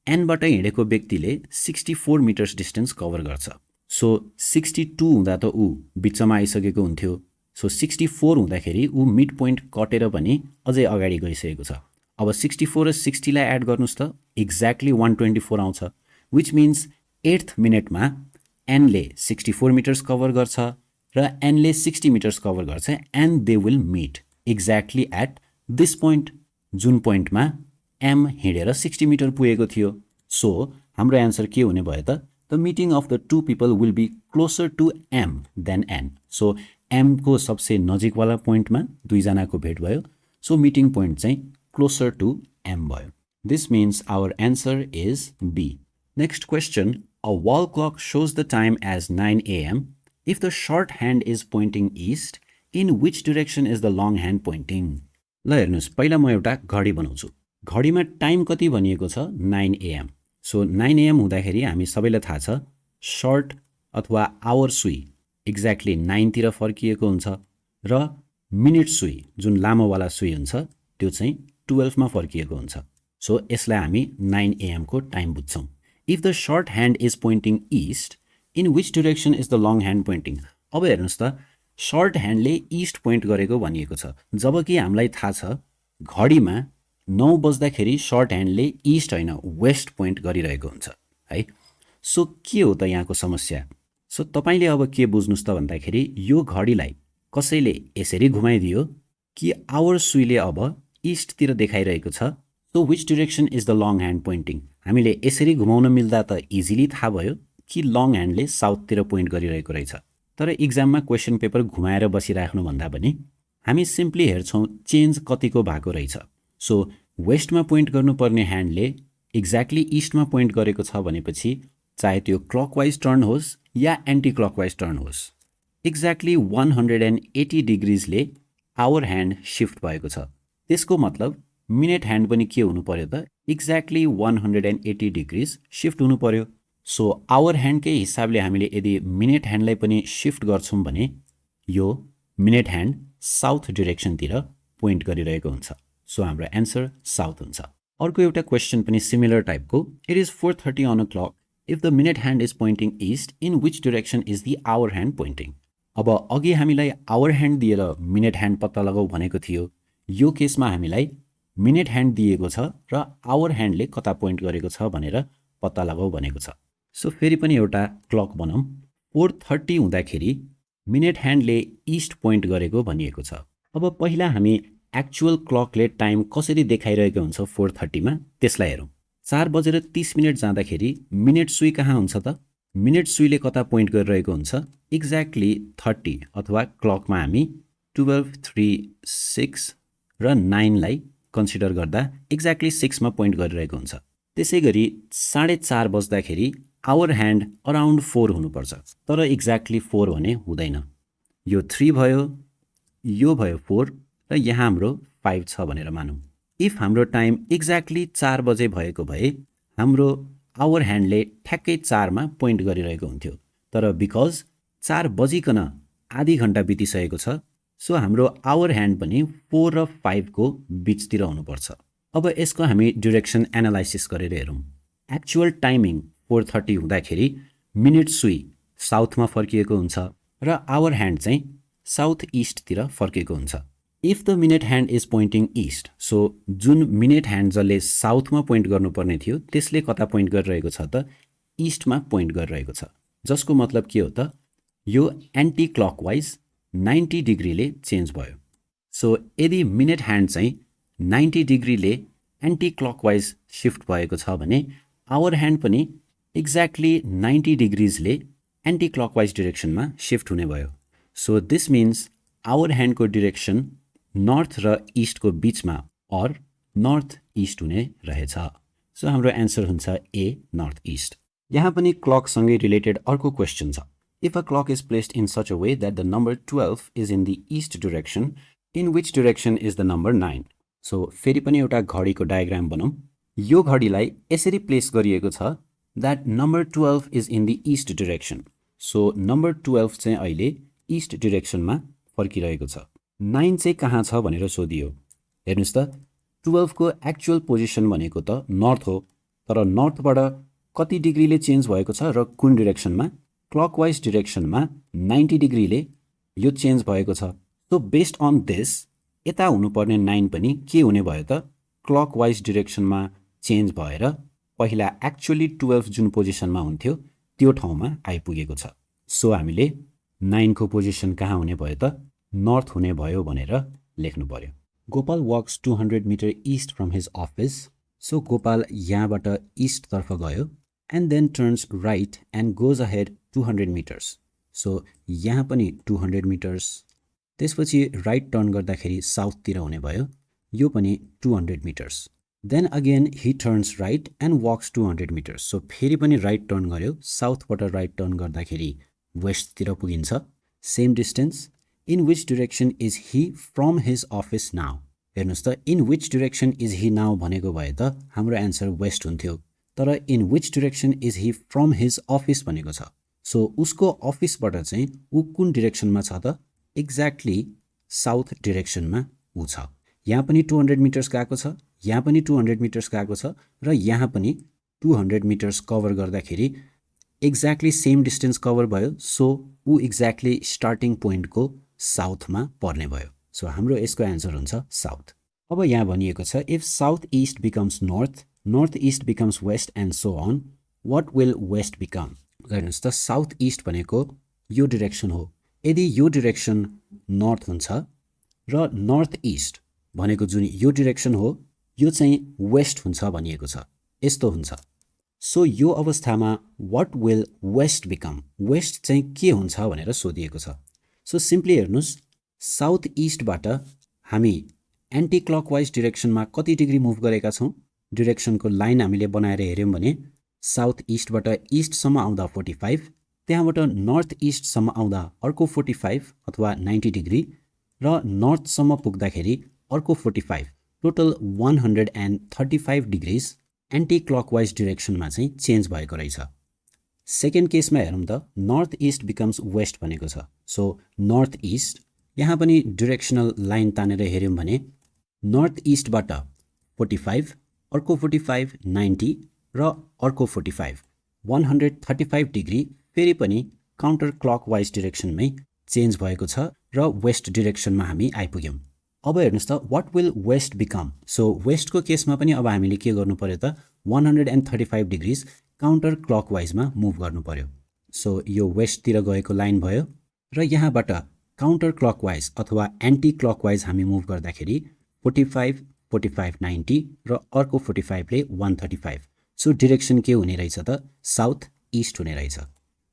एनबाट हिँडेको व्यक्तिले 64 मिटर्स डिस्टेन्स कभर गर्छ. सो 62 हुँदा त ऊ बिचमा आइसकेको हुन्थ्यो. सो 64 हुँदाखेरि ऊ मिड पोइन्ट कटेर पनि अझै अगाडि गइसकेको छ. अब 64 र 60 लाई एड गर्नुस् त एक्ज्याक्टली 124 आउँछ. विच मिन्स 8th मिनेटमा एनले 64 मिटर्स कभर गर्छ र एनले 60 मिटर्स कभर गर्छ and they will meet exactly at this point, जुन पोइन्टमा एम हिँडेर 60 मिटर पुगेको थियो. सो हाम्रो एन्सर के हुने भयो त? The meeting of the 2 people will be closer to M than N. So M को सबसे नजिकवाला पोइन्टमा दुईजनाको भेट भयो. सो मिटिङ पोइन्ट चाहिँ क्लोसर टु एम भयो. This means our answer is B. Next question. A wall clock shows the time as 9 AM. If the short hand is pointing east, in which direction is the long hand pointing? ल हेर्नुस्, पहिला म एउटा घडी बनाउँछु. घडीमा time कति भनिएको छ? 9 AM. सो 9 AM हुँदाखेरि हामी सबैलाई थाहा छ शर्ट अथवा आवर सुई एक्ज्याक्टली 9 तिर फर्किएको हुन्छ र मिनेट सुई जुन लामोवाला सुई हुन्छ त्यो चाहिँ 12 मा फर्किएको हुन्छ. सो यसलाई हामी 9 AM को time बुझ्छौं. If the short hand is pointing east, in which direction is the long hand pointing? अब हेर्नुस् त शर्ट ह्यान्डले ईस्ट पोइन्ट गरेको भनिएको छ, जबकि हामीलाई थाहा छ घडीमा 9 बज्दाखेरि शर्ट ह्यान्डले ईस्ट होइन वेस्ट पोइन्ट गरिरहेको हुन्छ है. सो के हो त यहाँको समस्या? सो तपाईले अब के बुझ्नुस् त भन्दाखेरि यो घडीलाई कसैले यसरी घुमाइदियो कि आवर सुईले अब ईस्टतिर देखाइरहेको छ. So which direction is the long hand pointing? हामीले यसरी घुमाउन मिल्दा त इजिली थाहा भयो कि लङ ह्यान्डले साउथतिर पोइन्ट गरिरहेको रहेछ. तर इक्जाममा क्वेसन पेपर घुमाएर बसिराख्नु भन्दा पनि हामी सिम्पली हेर्छौं चेन्ज कतिको भएको रहेछ. सो वेस्टमा पोइन्ट गर्नुपर्ने ह्यान्डले एक्ज्याक्टली ईस्टमा पोइन्ट गरेको छ भनेपछि चाहे त्यो क्लकवाइज टर्न होस् या एन्टी क्लकवाइज टर्न होस् एक्ज्याक्टली 180 डिग्रिजले आवर ह्यान्ड शिफ्ट भएको छ. त्यसको मतलब मिनेट ह्यान्ड पनि के हुनु पर्यो त? एक्ज्याक्टली 180 डिग्रिज शिफ्ट हुनु पर्यो. सो आवर ह्यान्डकै हिसाबले हामीले यदि मिनेट ह्यान्डलाई पनि शिफ्ट गर्छौं भने यो मिनेट ह्यान्ड साउथ डिरेक्सनतिर पोइन्ट गरिरहेको हुन्छ। सो हाम्रो एन्सर साउथ हुन्छ। अर्को एउटा क्वेसन पनि सिमिलर टाइपको, it is 4:30 on a clock. If the minute hand is pointing east, in which direction is the hour hand pointing? अब अघि हामीलाई आवर ह्यान्ड दिएर मिनेट ह्यान्ड पत्ता लगाऊ भनेको थियो। यो केसमा हामीलाई मिनेट ह्यान्ड दिएको छ र आवर ह्यान्डले कता पोइन्ट गरेको छ भनेर पत्ता लगाऊ भनेको छ। सो फेरि पनि एउटा क्लक बनाऊँ। 4:30 हुँदाखेरि मिनेट ह्यान्डले इस्ट पोइन्ट गरेको भनिएको छ। अब पहिला हामी एक्चुअल क्लकले टाइम कसरी देखाइरहेको हुन्छ 4:30 मा त्यसलाई हेरौँ। 4:30 जाँदाखेरि मिनेट सुई कहाँ हुन्छ त? मिनेट सुईले कता पोइन्ट गरिरहेको हुन्छ? एक्ज्याक्टली 30 अथवा क्लकमा हामी 12, 3, 6 र 9 लाई कन्सिडर गर्दा एक्ज्याक्टली 6 मा पोइन्ट गरिरहेको हुन्छ। त्यसै गरी 4:30 बज्दाखेरि आवर ह्यान्ड अराउन्ड 4 हुनुपर्छ, तर एक्ज्याक्टली 4 भने हुँदैन। यो 3 भयो, यो भयो 4 र यहाँ हाम्रो 5 छ भनेर मानौँ। इफ हाम्रो टाइम एक्ज्याक्टली 4 बजे भएको भए हाम्रो आवर ह्यान्डले ठ्याक्कै 4 मा पोइन्ट गरिरहेको हुन्थ्यो, तर बिकज 4 बजिकन आधी घण्टा बितिसकेको छ, सो हाम्रो आवर ह्यान्ड पनि 4 र 5 को बिचतिर हुनुपर्छ। अब यसको हामी डिरेक्सन एनालाइसिस गरेर हेरौँ। एक्चुअल टाइमिङ 4:30 हुँदाखेरि मिनेट सुई साउथमा फर्किएको हुन्छ र आवर ह्यान्ड चाहिँ साउथ इस्टतिर फर्किएको हुन्छ। If the minute hand is pointing east, so जुन मिनेट ह्यान्ड जसले साउथमा पोइन्ट गर्नुपर्ने थियो त्यसले कता पोइन्ट गरिरहेको छ त? इस्टमा पोइन्ट गरिरहेको छ, जसको मतलब के हो त? यो एन्टी क्लकवाइज 90 डिग्रीले चेन्ज भयो। सो यदि मिनेट ह्यान्ड चाहिँ 90 डिग्रीले एन्टी क्लकवाइज सिफ्ट भएको छ भने आवर ह्यान्ड पनि एक्ज्याक्टली 90 डिग्रिजले एन्टी क्लकवाइज डिरेक्सनमा सिफ्ट हुने भयो। सो दिस मिन्स आवर ह्यान्डको डिरेक्सन नर्थ र इस्टको बिचमा अर नर्थ इस्ट हुने रहेछ। सो हाम्रो एन्सर हुन्छ ए, नर्थ इस्ट। यहाँ पनि क्लकसँगै रिलेटेड अर्को क्वेसन छ। If a clock is placed in such a way that the number 12 is in the east direction, in which direction is the number 9? So फेरि पनि एउटा घडीको डायग्राम बनाऊँ। यो घडीलाई यसरी प्लेस गरिएको छ that number 12 is in the east direction. So number 12 चाहिँ अहिले इस्ट डिरेक्सनमा फर्किरहेको छ। 9 चाहिँ कहाँ छ भनेर सोधियो। हेर्नुहोस् त, 12 को एक्चुअल पोजिसन भनेको त नर्थ हो, तर नर्थबाट कति डिग्रीले चेन्ज भएको छ र कुन डिरेक्सनमा? क्लकवाइज डिरेक्सनमा 90 डिग्रीले यो चेन्ज भएको छ। सो बेस्ड अन दिस यता हुनुपर्ने 9 पनि के हुने भयो त? क्लकवाइज डिरेक्सनमा चेन्ज भएर पहिला एक्चुअली 12 जुन पोजिसनमा हुन्थ्यो त्यो ठाउँमा आइपुगेको छ। सो हामीले 9 को पोजिसन कहाँ हुने भयो त? नर्थ हुने भयो भनेर लेख्नु पर्यो। Gopal walks 200 metre east from his office. So Gopal यहाँबाट इस्टतर्फ गयो and then turns right and goes ahead 200 metres. So यहाँ पनि 200 मिटर्स, त्यसपछि राइट टर्न गर्दाखेरि साउथतिर हुने भयो, यो पनि 200 metres. Then again he turns right and walks 200 metres. So फेरि पनि राइट टर्न गर्यो, साउथबाट राइट टर्न गर्दाखेरि वेस्टतिर पुगिन्छ, same distance. In which direction is Hee from his office now? हेर्नुहोस् त, in which direction is he now भनेको भए त हाम्रो एन्सर वेस्ट हुन्थ्यो, तर in which direction is Hee from his office भनेको छ। सो उसको अफिसबाट चाहिँ ऊ कुन डिरेक्सनमा छ त? एक्ज्याक्टली साउथ डिरेक्सनमा ऊ छ। यहाँ पनि 200 मिटर्स गएको छ, यहाँ पनि 200 मिटर्स गएको छ र यहाँ पनि 200 मिटर्स कभर गर्दाखेरि एक्ज्याक्टली सेम डिस्टेन्स कभर भयो। सो ऊ एक्ज्याक्टली स्टार्टिङ पोइन्टको साउथमा पर्ने भयो। सो हाम्रो यसको एन्सर हुन्छ साउथ। अब यहाँ भनिएको छ if south east becomes north, north east becomes west and so on, what will west become? हेर्नुहोस् त, साउथ इस्ट भनेको यो डिरेक्सन हो। यदि यो डिरेक्सन नर्थ हुन्छ र नर्थ इस्ट भनेको जुन यो डिरेक्सन हो यो चाहिँ वेस्ट हुन्छ भनिएको छ, यस्तो हुन्छ। सो यो अवस्थामा what will west become? West चाहिँ के हुन्छ भनेर सोधिएको छ। सो सिम्पली हेर्नुहोस्, साउथ इस्टबाट हामी एन्टी क्लकवाइज डिरेक्सनमा कति डिग्री मुभ गरेका छौँ? डिरेक्सनको लाइन हामीले बनाएर हेऱ्यौँ भने साउथ इस्टबाट इस्टसम्म आउँदा 45, त्यहाँबाट नर्थ इस्टसम्म आउँदा अर्को 45 अथवा 90 डिग्री र नर्थसम्म पुग्दाखेरि अर्को 45, टोटल 135 डिग्रिज एन्टी क्लकवाइज डिरेक्सनमा चाहिँ चेन्ज भएको रहेछ। सेकेन्ड केसमा हेरौँ त नर्थ इस्ट बिकम्स वेस्ट भनेको छ। सो नर्थ इस्ट यहाँ पनि डिरेक्सनल लाइन तानेर हेऱ्यौँ भने नर्थ इस्टबाट 45, अर्को 45 90 र अर्को 45 135 डिग्री फेरि पनि काउन्टर क्लकवाइज डिरेक्सनमै चेन्ज भएको छ र वेस्ट डिरेक्सनमा हामी आइपुग्यौँ। अब हेर्नुहोस् त what will west become. So वेस्टको केसमा पनि अब हामीले के गर्नु पर्यो त 135 डिग्रिज काउन्टर क्लकवाइजमा मुभ गर्नु पर्यो। सो यो वेस्टतिर गएको लाइन भयो र यहाँबाट काउन्टर क्लकवाइज अथवा एन्टी क्लकवाइज हामी मुभ गर्दाखेरि 45 45 90 र अर्को 45 ले 135। सो डिरेक्सन के हुने रहेछ त साउथ इस्ट हुने रहेछ।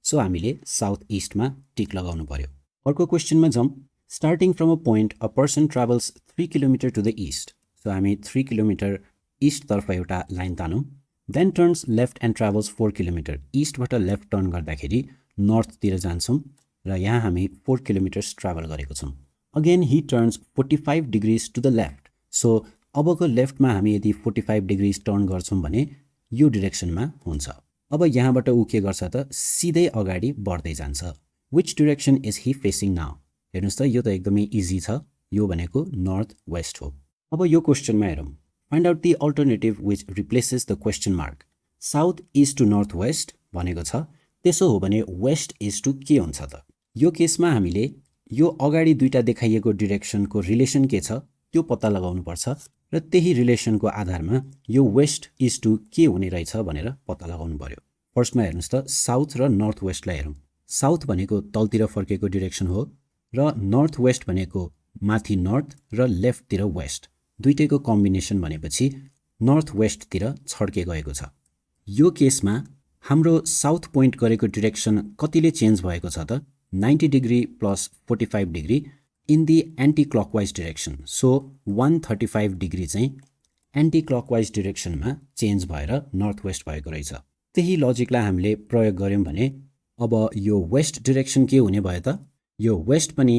सो हामीले साउथ इस्टमा टिक लगाउनु पर्यो। अर्को क्वेसनमा जाउँ। Starting from a point a person travels 3 kilometre to the east. So हामी 3 किलोमिटर इस्टतर्फ एउटा लाइन तानौँ। Then turns left and travels 4 kilometre. इस्टबाट लेफ्ट टर्न गर्दाखेरि नर्थतिर जान्छौँ र यहाँ हामी 4 किलोमिटर्स ट्राभल गरेको छौँ। Again he turns 45 degrees to the left. So अबको लेफ्टमा हामी यदि 45 डिग्रिज टर्न गर्छौँ भने यो डिरेक्सनमा हुन्छ। अब यहाँबाट ऊ के गर्छ त सिधै अगाडि बढ्दै जान्छ। Which direction is he facing now. हेर्नुहोस् त यो त एकदमै इजी छ, यो भनेको नर्थ वेस्ट हो। अब यो क्वेसनमा हेरौँ। Find out the alternative which replaces the question mark. South east to north west भनेको छ, त्यसो हो भने वेस्ट इस्ट टु के हुन्छ त। यो केसमा हामीले यो अगाडि दुईटा देखाइएको डिरेक्सनको रिलेसन के छ त्यो पत्ता लगाउनुपर्छ र त्यही रिलेसनको आधारमा यो वेस्ट इस्ट टु के हुने रहेछ भनेर पत्ता लगाउनु पर्यो। फर्स्टमा हेर्नुहोस् त साउथ र नर्थ वेस्टलाई हेरौँ। साउथ भनेको तलतिर फर्केको डिरेक्सन हो र नर्थ वेस्ट भनेको माथि नर्थ र लेफ्टतिर वेस्ट, दुईटैको कम्बिनेसन भनेपछि नर्थ वेस्टतिर छड्के गएको छ। यो केसमा हाम्रो साउथ पोइन्ट गरेको डिरेक्सन कतिले चेन्ज भएको छ त 90 degree plus 45 degree in the anti clockwise direction. So 135 degree चाहिँ एन्टी क्लकवाइज डिरेक्सनमा चेन्ज भएर नर्थ वेस्ट भएको रहेछ। त्यही लजिकलाई हामीले प्रयोग गऱ्यौँ भने अब यो वेस्ट डिरेक्सन के हुने भयो त, यो वेस्ट पनि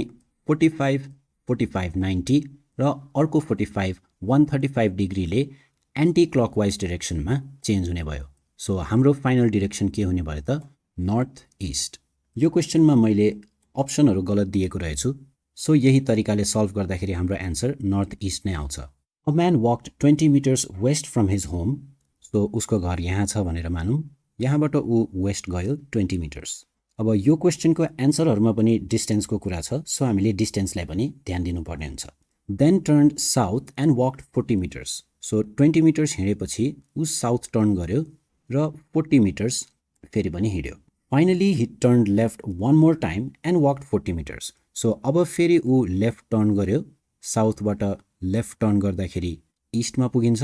45 45 90 र अर्को 45 135 डिग्रीले एन्टी क्लकवाइज डिरेक्सनमा चेन्ज हुने भयो। सो हाम्रो फाइनल डिरेक्सन के हुने भयो त नर्थ इस्ट। यो क्वेसनमा मैले अप्सनहरू गलत दिएको रहेछु, सो यही तरिकाले सल्भ गर्दाखेरि हाम्रो एन्सर नर्थ इस्ट नै आउँछ। A man walked 20 metres west from his home. So उसको घर यहाँ छ भनेर मानौँ, यहाँबाट ऊ वेस्ट गयो 20 मिटर्स। अब यो क्वेसनको एन्सरहरूमा पनि डिस्टेन्सको कुरा छ, सो हामीले डिस्टेन्सलाई पनि ध्यान दिनुपर्ने हुन्छ। Then turn south and walked 40 metres. So 20 metres हिँडेपछि ऊ साउथ टर्न गर्यो र 40 मिटर्स फेरि पनि हिँड्यो। Finally he turn left one more time and walked 40 metres. So अब फेरि ऊ लेफ्ट टर्न गर्यो, साउथबाट लेफ्ट टर्न गर्दाखेरि इस्टमा पुगिन्छ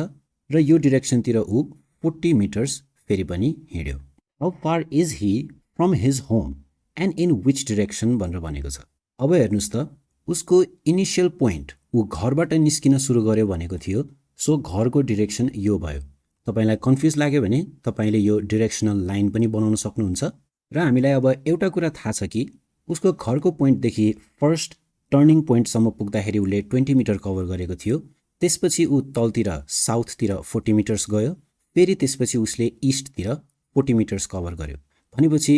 र यो डिरेक्सनतिर ऊ 40 मिटर्स फेरि पनि हिँड्यो। How far is he from his home and in which direction भनेर भनेको छ। अब हेर्नुहोस् त उसको इनिसियल पोइन्ट ऊ घरबाट निस्किन सुरु गर्यो भनेको थियो, सो घरको डिरेक्सन यो भयो। तपाईँलाई कन्फ्युज लाग्यो भने तपाईँले यो डिरेक्सनल लाइन पनि बनाउन सक्नुहुन्छ र हामीलाई अब एउटा कुरा थाहा छ कि उसको घरको पोइन्टदेखि फर्स्ट टर्निङ पोइन्टसम्म पुग्दाखेरि उसले 20 मिटर कभर गरेको थियो। त्यसपछि ऊ तलतिर साउथतिर 40 मिटर्स गयो, फेरि त्यसपछि उसले इस्टतिर 40 मिटर्स कभर गर्यो। भनेपछि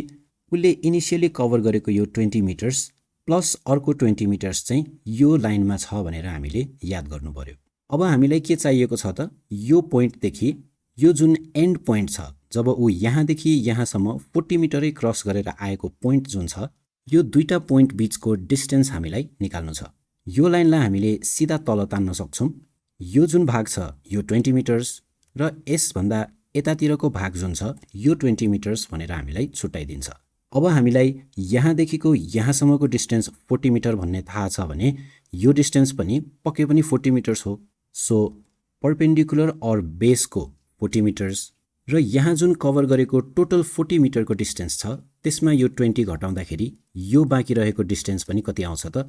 उसले इनिसियली कभर गरेको यो 20 मिटर्स प्लस अर्को 20 मिटर्स चाहिँ यो लाइनमा छ भनेर हामीले याद गर्नु पर्यो। अब हामीलाई के चाहिएको छ त यो पोइन्टदेखि यो जुन एन्ड पोइन्ट छ, जब ऊ यहाँदेखि यहाँसम्म 40 मिटरै क्रस गरेर आएको पोइन्ट जुन छ, यो दुईटा पोइन्ट बीचको डिस्टेन्स हामीलाई निकाल्नु छ। यो लाइनलाई हामीले सिधा तल तान्न सक्छौँ। यो जुन भाग छ यो 20 मिटर्स र यसभन्दा यतातिरको भाग जुन छ यो 20 मिटर्स भनेर हामीलाई छुट्याइदिन्छ। अब हामीलाई यहाँदेखिको यहाँसम्मको डिस्टेन्स 40 मिटर भन्ने थाहा छ भने यो डिस्टेन्स पनि पक्कै पनि 40 मिटर्स हो। सो परपेन्डिकुलर अर बेसको 40 मिटर्स र यहाँ जुन कभर गरेको टोटल 40 मिटरको डिस्टेन्स छ त्यसमा यो 20 घटाउँदाखेरि यो बाँकी रहेको डिस्टेन्स पनि कति आउँछ त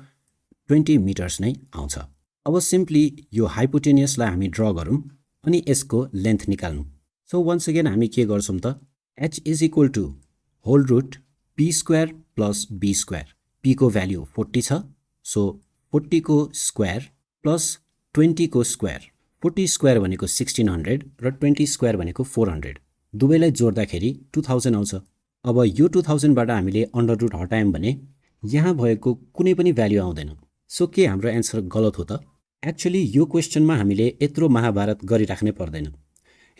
20 मिटर्स नै आउँछ। अब सिम्पली यो हाइपोटेनियसलाई हामी ड्र गरौँ अनि यसको लेन्थ निकाल्नु। सो वन्स अगेन हामी के गर्छौँ त h is equal to whole root p square plus b square. p को भ्याल्यू 40 छ, सो 40 को स्क्वायर प्लस 20 को स्क्वायर। 40 स्क्वायर भनेको 1600 र 20 स्क्वायर भनेको 400, दुवैलाई जोड्दाखेरि 2000 आउँछ। अब यो 2000 बाट हामीले अन्डर रुट हटायौं भने यहाँ भएको कुनै पनि भ्याल्यु आउँदैन। सो के हाम्रो एन्सर गलत हो त? एक्चुअली यो क्वेशनमा हामीले यत्रो महाभारत गरिराख्नै पर्दैन।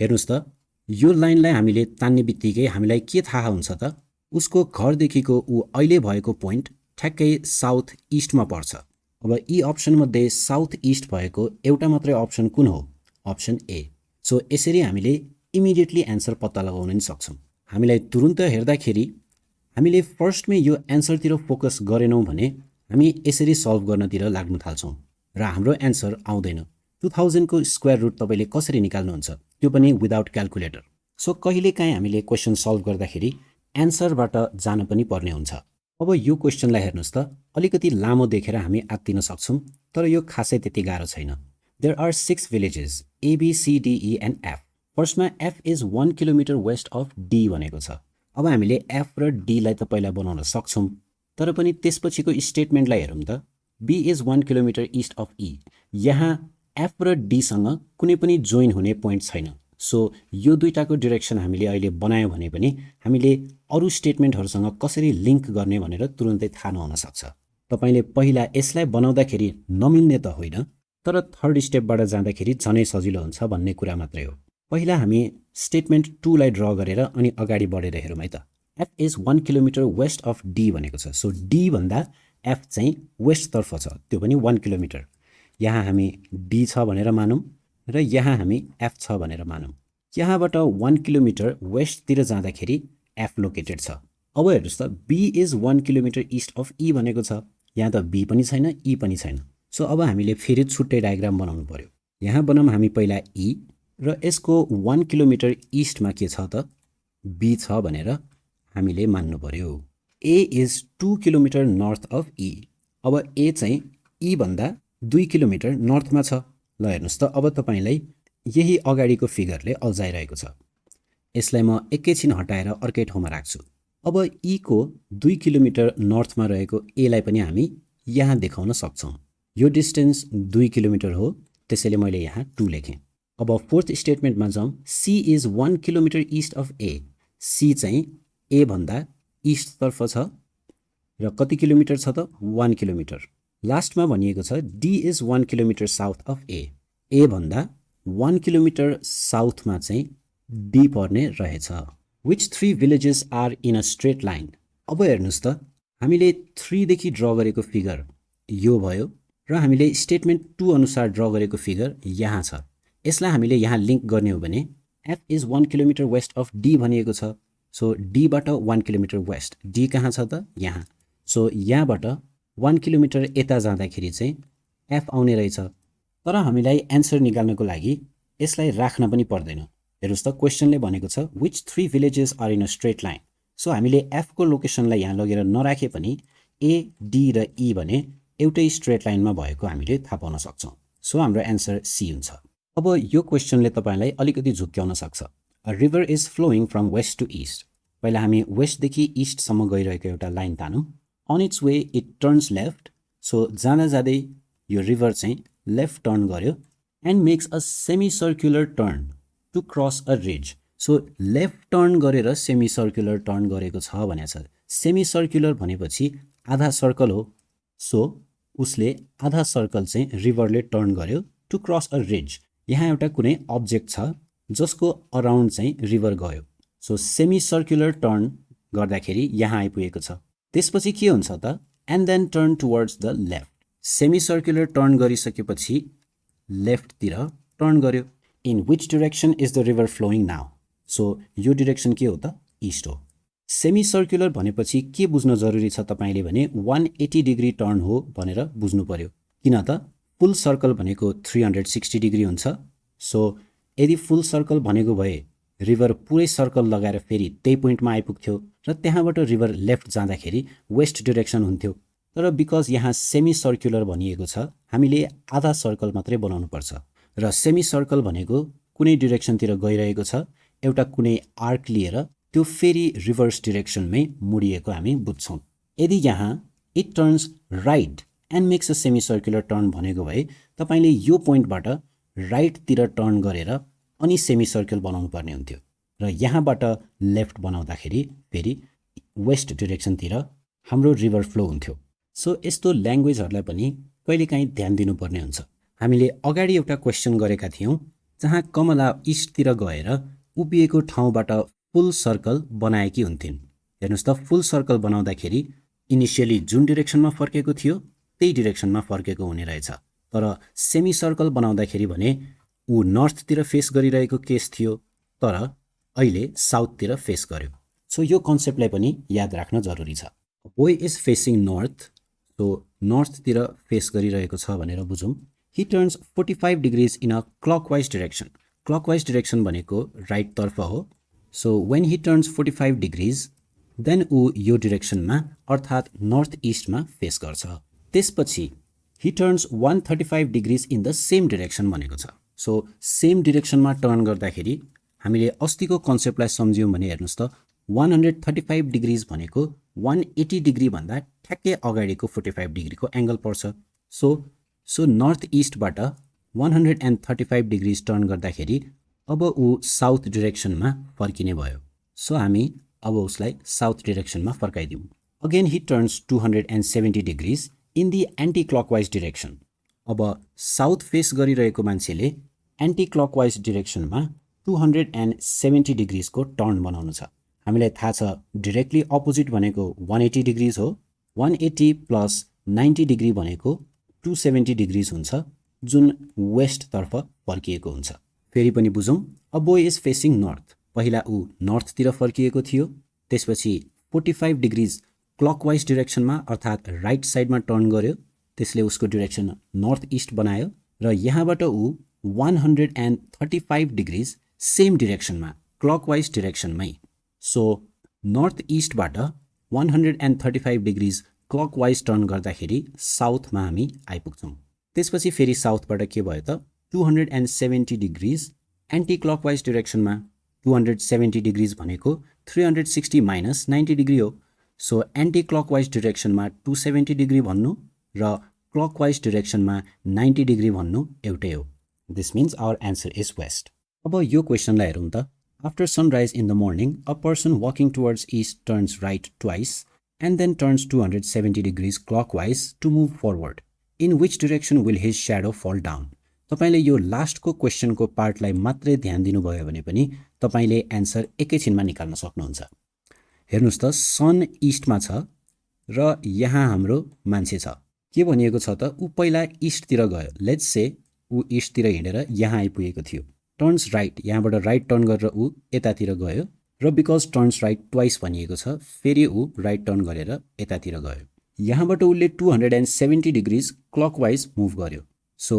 हेर्नुस् त, यो लाइनलाई हामीले तान्ने बित्तिकै हामीलाई के थाहा हुन्छ त? उसको घरदेखिको ऊ अहिले भएको पोइन्ट ठ्याक्कै साउथ इस्टमा पर्छ। अब यी अप्सनमध्ये साउथ इस्ट भएको एउटा मात्रै अप्सन कुन हो? Option A. सो यसरी हामीले इमिडिएटली एन्सर पत्ता लगाउन नि सक्छौँ। हामीलाई तुरुन्त हेर्दाखेरि हामीले फर्स्टमै यो एन्सरतिर फोकस गरेनौँ भने हामी यसरी सल्भ गर्नतिर लाग्न थाल्छौँ र हाम्रो एन्सर आउँदैन। 2000 को स्क्वायर रुट तपाईँले कसरी निकाल्नुहुन्छ? त्यो पनि विदाउट क्यालकुलेटर। सो कहिलेकाहीँ हामीले क्वेसन सल्भ गर्दाखेरि एन्सरबाट जान पनि पर्ने हुन्छ। अब यो क्वेसनलाई हेर्नुहोस् त, अलिकति लामो देखेर हामी आत्तिन सक्छौँ, तर यो खासै त्यति गाह्रो छैन। There are 6 villages A, B, C, D, E and F। फर्स्टमा F is 1 kilometre west of D भनेको छ। अब हामीले F र D लाई त पहिला बनाउन सक्छौँ, तर पनि त्यसपछिको स्टेटमेन्टलाई हेरौँ त। B is 1 kilometre east of E। यहाँ F र D सँग कुनै पनि जोइन हुने पोइन्ट छैन। सो यो दुईटाको डिरेक्सन हामीले अहिले बनायौँ भने पनि हामीले अरू स्टेटमेन्टहरूसँग कसरी लिङ्क गर्ने भनेर तुरुन्तै थाहा नहुन सक्छ। तपाईँले पहिला यसलाई बनाउँदाखेरि नमिल्ने त होइन, तर थर्ड स्टेपबाट जाँदाखेरि झनै सजिलो हुन्छ भन्ने कुरा मात्रै हो। पहिला हामी स्टेटमेन्ट 2 लाई ड्र गरेर अनि अगाडि बढेर हेरौँ है त। F is 1 kilometre west of D भनेको छ। सो D भन्दा F चाहिँ वेस्टतर्फ छ, त्यो पनि 1 किलोमिटर। यहाँ हामी D छ भनेर मानौँ र यहाँ हामी F छ भनेर मानौँ। यहाँबाट 1 किलोमिटर वेस्टतिर जाँदाखेरि F लोकेटेड छ। अब हेर्नुहोस् त, B is 1 kilometre east of E भनेको छ। यहाँ त B पनि छैन, E पनि छैन। सो अब हामीले फेरि छुट्टै डायग्राम बनाउनु पर्यो। यहाँ बनाऊँ हामी पहिला E र यसको 1 किलोमिटर इस्टमा के छ त? B छ भनेर हामीले मान्नु पर्यो। A is 2 kilometre north of E। अब A चाहिँ E भन्दा 2 किलोमिटर नर्थमा छ। ल हेर्नुहोस् त, अब तपाईँलाई यही अगाडिको फिगरले अल्झाइरहेको छ। यसलाई म एकैछिन हटाएर अर्कै ठाउँमा राख्छु। अब E को 2 किलोमिटर नर्थमा रहेको A लाई पनि हामी यहाँ देखाउन सक्छौँ। यो डिस्टेन्स 2 किलोमिटर हो, त्यसैले मैले यहाँ 2 लेखेँ। अब फोर्थ स्टेटमेन्टमा जाउँ। C is 1 kilometre east of A। C चाहिँ A भन्दा इस्टतर्फ छ र कति किलोमिटर छ त? 1 किलोमिटर। लास्टमा भनिएको छ D is 1 kilometre south of A। A भन्दा 1 किलोमिटर साउथमा चाहिँ D पर्ने रहेछ। Which 3 villages are in a straight line? अब हेर्नुहोस् त, हामीले 3 देखि ड्र गरेको फिगर यो भयो र हामीले स्टेटमेन्ट 2 अनुसार ड्र गरेको फिगर यहाँ छ। यसलाई हामीले यहाँ लिङ्क गर्ने हो भने F is 1 kilometre west of D भनिएको छ। सो D बाट 1 किलोमिटर वेस्ट, D कहाँ छ त? यहाँ। सो यहाँबाट 1 किलोमिटर यता जाँदाखेरि चाहिँ F आउने रहेछ। तर हामीलाई एन्सर निकाल्नको लागि यसलाई राख्न पनि पर्दैन। हेर्नुहोस् त, क्वेसनले भनेको छ which 3 villages are in a straight line। So हामीले F को लोकेसनलाई यहाँ लगेर नराखे पनि A, D र E भने एउटै स्ट्रेट लाइनमा भएको हामीले थाहा पाउन सक्छौँ। सो हाम्रो एन्सर C हुन्छ। अब यो क्वेसनले तपाईँलाई अलिकति झुक्क्याउन सक्छ। A river is flowing from west to east. पहिला हामी वेस्टदेखि इस्टसम्म गइरहेको एउटा लाइन तानौँ। On its way it turns left. So जाँदा जाँदै यो रिभर चाहिँ लेफ्ट टर्न गर्यो and makes a semi circular turn to cross a ridge. So left turn गरेर सेमी सर्कुलर टर्न गरेको छ भनेको छ। सेमी सर्कुलर भनेपछि आधा सर्कल हो। सो उसले आधा सर्कल चाहिँ रिभरले टर्न गर्यो टु क्रस अ रिज। यहाँ एउटा कुनै अब्जेक्ट छ जसको अराउन्ड चाहिँ रिभर गयो। सो सेमी सर्कुलर टर्न गर्दाखेरि यहाँ आइपुगेको छ। त्यसपछि के हुन्छ त? And then turn towards the left. Semi circular turn गरिसकेपछि लेफ्टतिर टर्न गर्यो। In which direction is the river flowing now? So यो डिरेक्सन के हो त? इस्ट हो। सेमी सर्कुलर भनेपछि के बुझ्न जरुरी छ तपाईँले भने 180 डिग्री टर्न हो भनेर बुझ्नु पर्यो। किन त? फुल सर्कल भनेको 360 डिग्री हुन्छ। सो यदि फुल सर्कल भनेको भए रिभर पुरै सर्कल लगाएर फेरि त्यही पोइन्टमा आइपुग्थ्यो र त्यहाँबाट रिभर लेफ्ट जाँदाखेरि वेस्ट डिरेक्सन हुन्थ्यो। तर बिकज यहाँ सेमी सर्कुलर भनिएको छ, हामीले आधा सर्कल मात्रै बनाउनु पर्छ र सेमी सर्कल भनेको कुनै डिरेक्सनतिर गइरहेको छ, एउटा कुनै आर्क लिएर त्यो फेरि रिभर्स डिरेक्सनमै मुडिएको हामी बुझ्छौँ। यदि यहाँ it turns right and makes a semi circular turn भनेको भए तपाईँले यो पोइन्टबाट राइटतिर टर्न गरेर अनि सेमी सर्कल बनाउनु पर्ने हुन्थ्यो र यहाँबाट लेफ्ट बनाउँदाखेरि फेरि वेस्ट डिरेक्सनतिर हाम्रो रिभर फ्लो हुन्थ्यो। सो यस्तो ल्याङ्ग्वेजहरूलाई पनि कहिलेकाहीँ ध्यान दिनुपर्ने हुन्छ। हामीले अगाडि एउटा क्वेसन गरेका थियौँ जहाँ कमला इस्टतिर गएर उभिएको ठाउँबाट फुल सर्कल बनाएकी हुन्थिन्। हेर्नुहोस् त, फुल सर्कल बनाउँदाखेरि इनिसियली जुन डिरेक्सनमा फर्केको थियो त्यही डिरेक्सनमा फर्केको हुने रहेछ, तर सेमी सर्कल बनाउँदाखेरि भने ऊ नर्थतिर फेस गरिरहेको केस थियो, तर अहिले साउथतिर फेस गर्यो। सो यो कन्सेप्टलाई पनि याद राख्न जरुरी छ। Boy is facing north, so नर्थतिर फेस गरिरहेको छ भनेर बुझौँ। He turns 45 degrees in a clockwise direction. Clockwise direction भनेको राइटतर्फ हो। So when he turns 45 degrees then ऊ यो डिरेक्सनमा अर्थात् नर्थ इस्टमा फेस गर्छ। त्यसपछि he turns 135 degrees in the same direction भनेको छ। सो सेम डिरेक्सनमा टर्न गर्दाखेरि हामीले अस्तिको कन्सेप्टलाई सम्झ्यौँ भने हेर्नुहोस् त, 135 डिग्रिज भनेको 180 डिग्री भन्दा ठ्याक्कै अगाडिको 45 डिग्रीको एङ्गल पर्छ। सो नर्थ इस्टबाट 135 डिग्रिज टर्न गर्दाखेरि अब ऊ साउथ डिरेक्सनमा फर्किने भयो। सो हामी अब उसलाई साउथ डिरेक्सनमा फर्काइदिउँ। Again he turns 270 degrees in the anti clockwise direction. अब साउथ फेस गरिरहेको मान्छेले एन्टी क्लकवाइज डिरेक्सनमा 270 डिग्रिजको टर्न बनाउनु छ। हामीलाई थाहा छ डिरेक्टली अपोजिट भनेको 180 डिग्रिज हो। 180 प्लस 90 डिग्री भनेको 270 डिग्रिज हुन्छ, जुन वेस्टतर्फ फर्किएको हुन्छ। फेरि पनि बुझौँ, a boy is facing north. पहिला ऊ नर्थतिर फर्किएको थियो, त्यसपछि 45 डिग्रिज क्लकवाइज डिरेक्सनमा अर्थात् राइट साइडमा टर्न गर्यो, त्यसले उसको डिरेक्सन नर्थ इस्ट बनायो र यहाँबाट ऊ 135 डिग्रिज सेम डिरेक्सनमा क्लकवाइज डिरेक्सनमै। सो नर्थ इस्टबाट 135 डिग्रिज क्लकवाइज टर्न गर्दाखेरि साउथमा हामी आइपुग्छौँ। त्यसपछि फेरि साउथबाट के भयो त, 270 डिग्रिज एन्टी क्लकवाइज डिरेक्सनमा। 270 डिग्रिज भनेको 360 माइनस 90 डिग्री हो। सो एन्टी क्लकवाइज डिरेक्सनमा 270 डिग्री भन्नु र क्लकवाइज डिरेक्सनमा 90 डिग्री भन्नु एउटै हो। This means our answer is west. अब यो क्वेसनलाई हेरौँ त। After sunrise in the morning a person walking towards east turns right twice and then turns 270 degrees clockwise to move forward. In which direction will his shadow फल down. तपाईँले यो लास्टको क्वेसनको पार्टलाई मात्रै ध्यान दिनुभयो भने पनि तपाईँले एन्सर एकैछिनमा निकाल्न सक्नुहुन्छ। हेर्नुहोस् त, सन इस्टमा छ र यहाँ हाम्रो मान्छे छ। के भनिएको छ त, ऊ पहिला इस्टतिर गयो। लेट्स से ऊ इस्टतिर हिँडेर यहाँ आइपुगेको थियो। टर्न्स राइट, यहाँबाट राइट टर्न गरेर ऊ यतातिर गयो र बिकज टर्न्स राइट ट्वाइस भनिएको छ, फेरि ऊ राइट टर्न गरेर यतातिर गयो। यहाँबाट उसले 270 डिग्रिज क्लकवाइज मुभ गर्यो। सो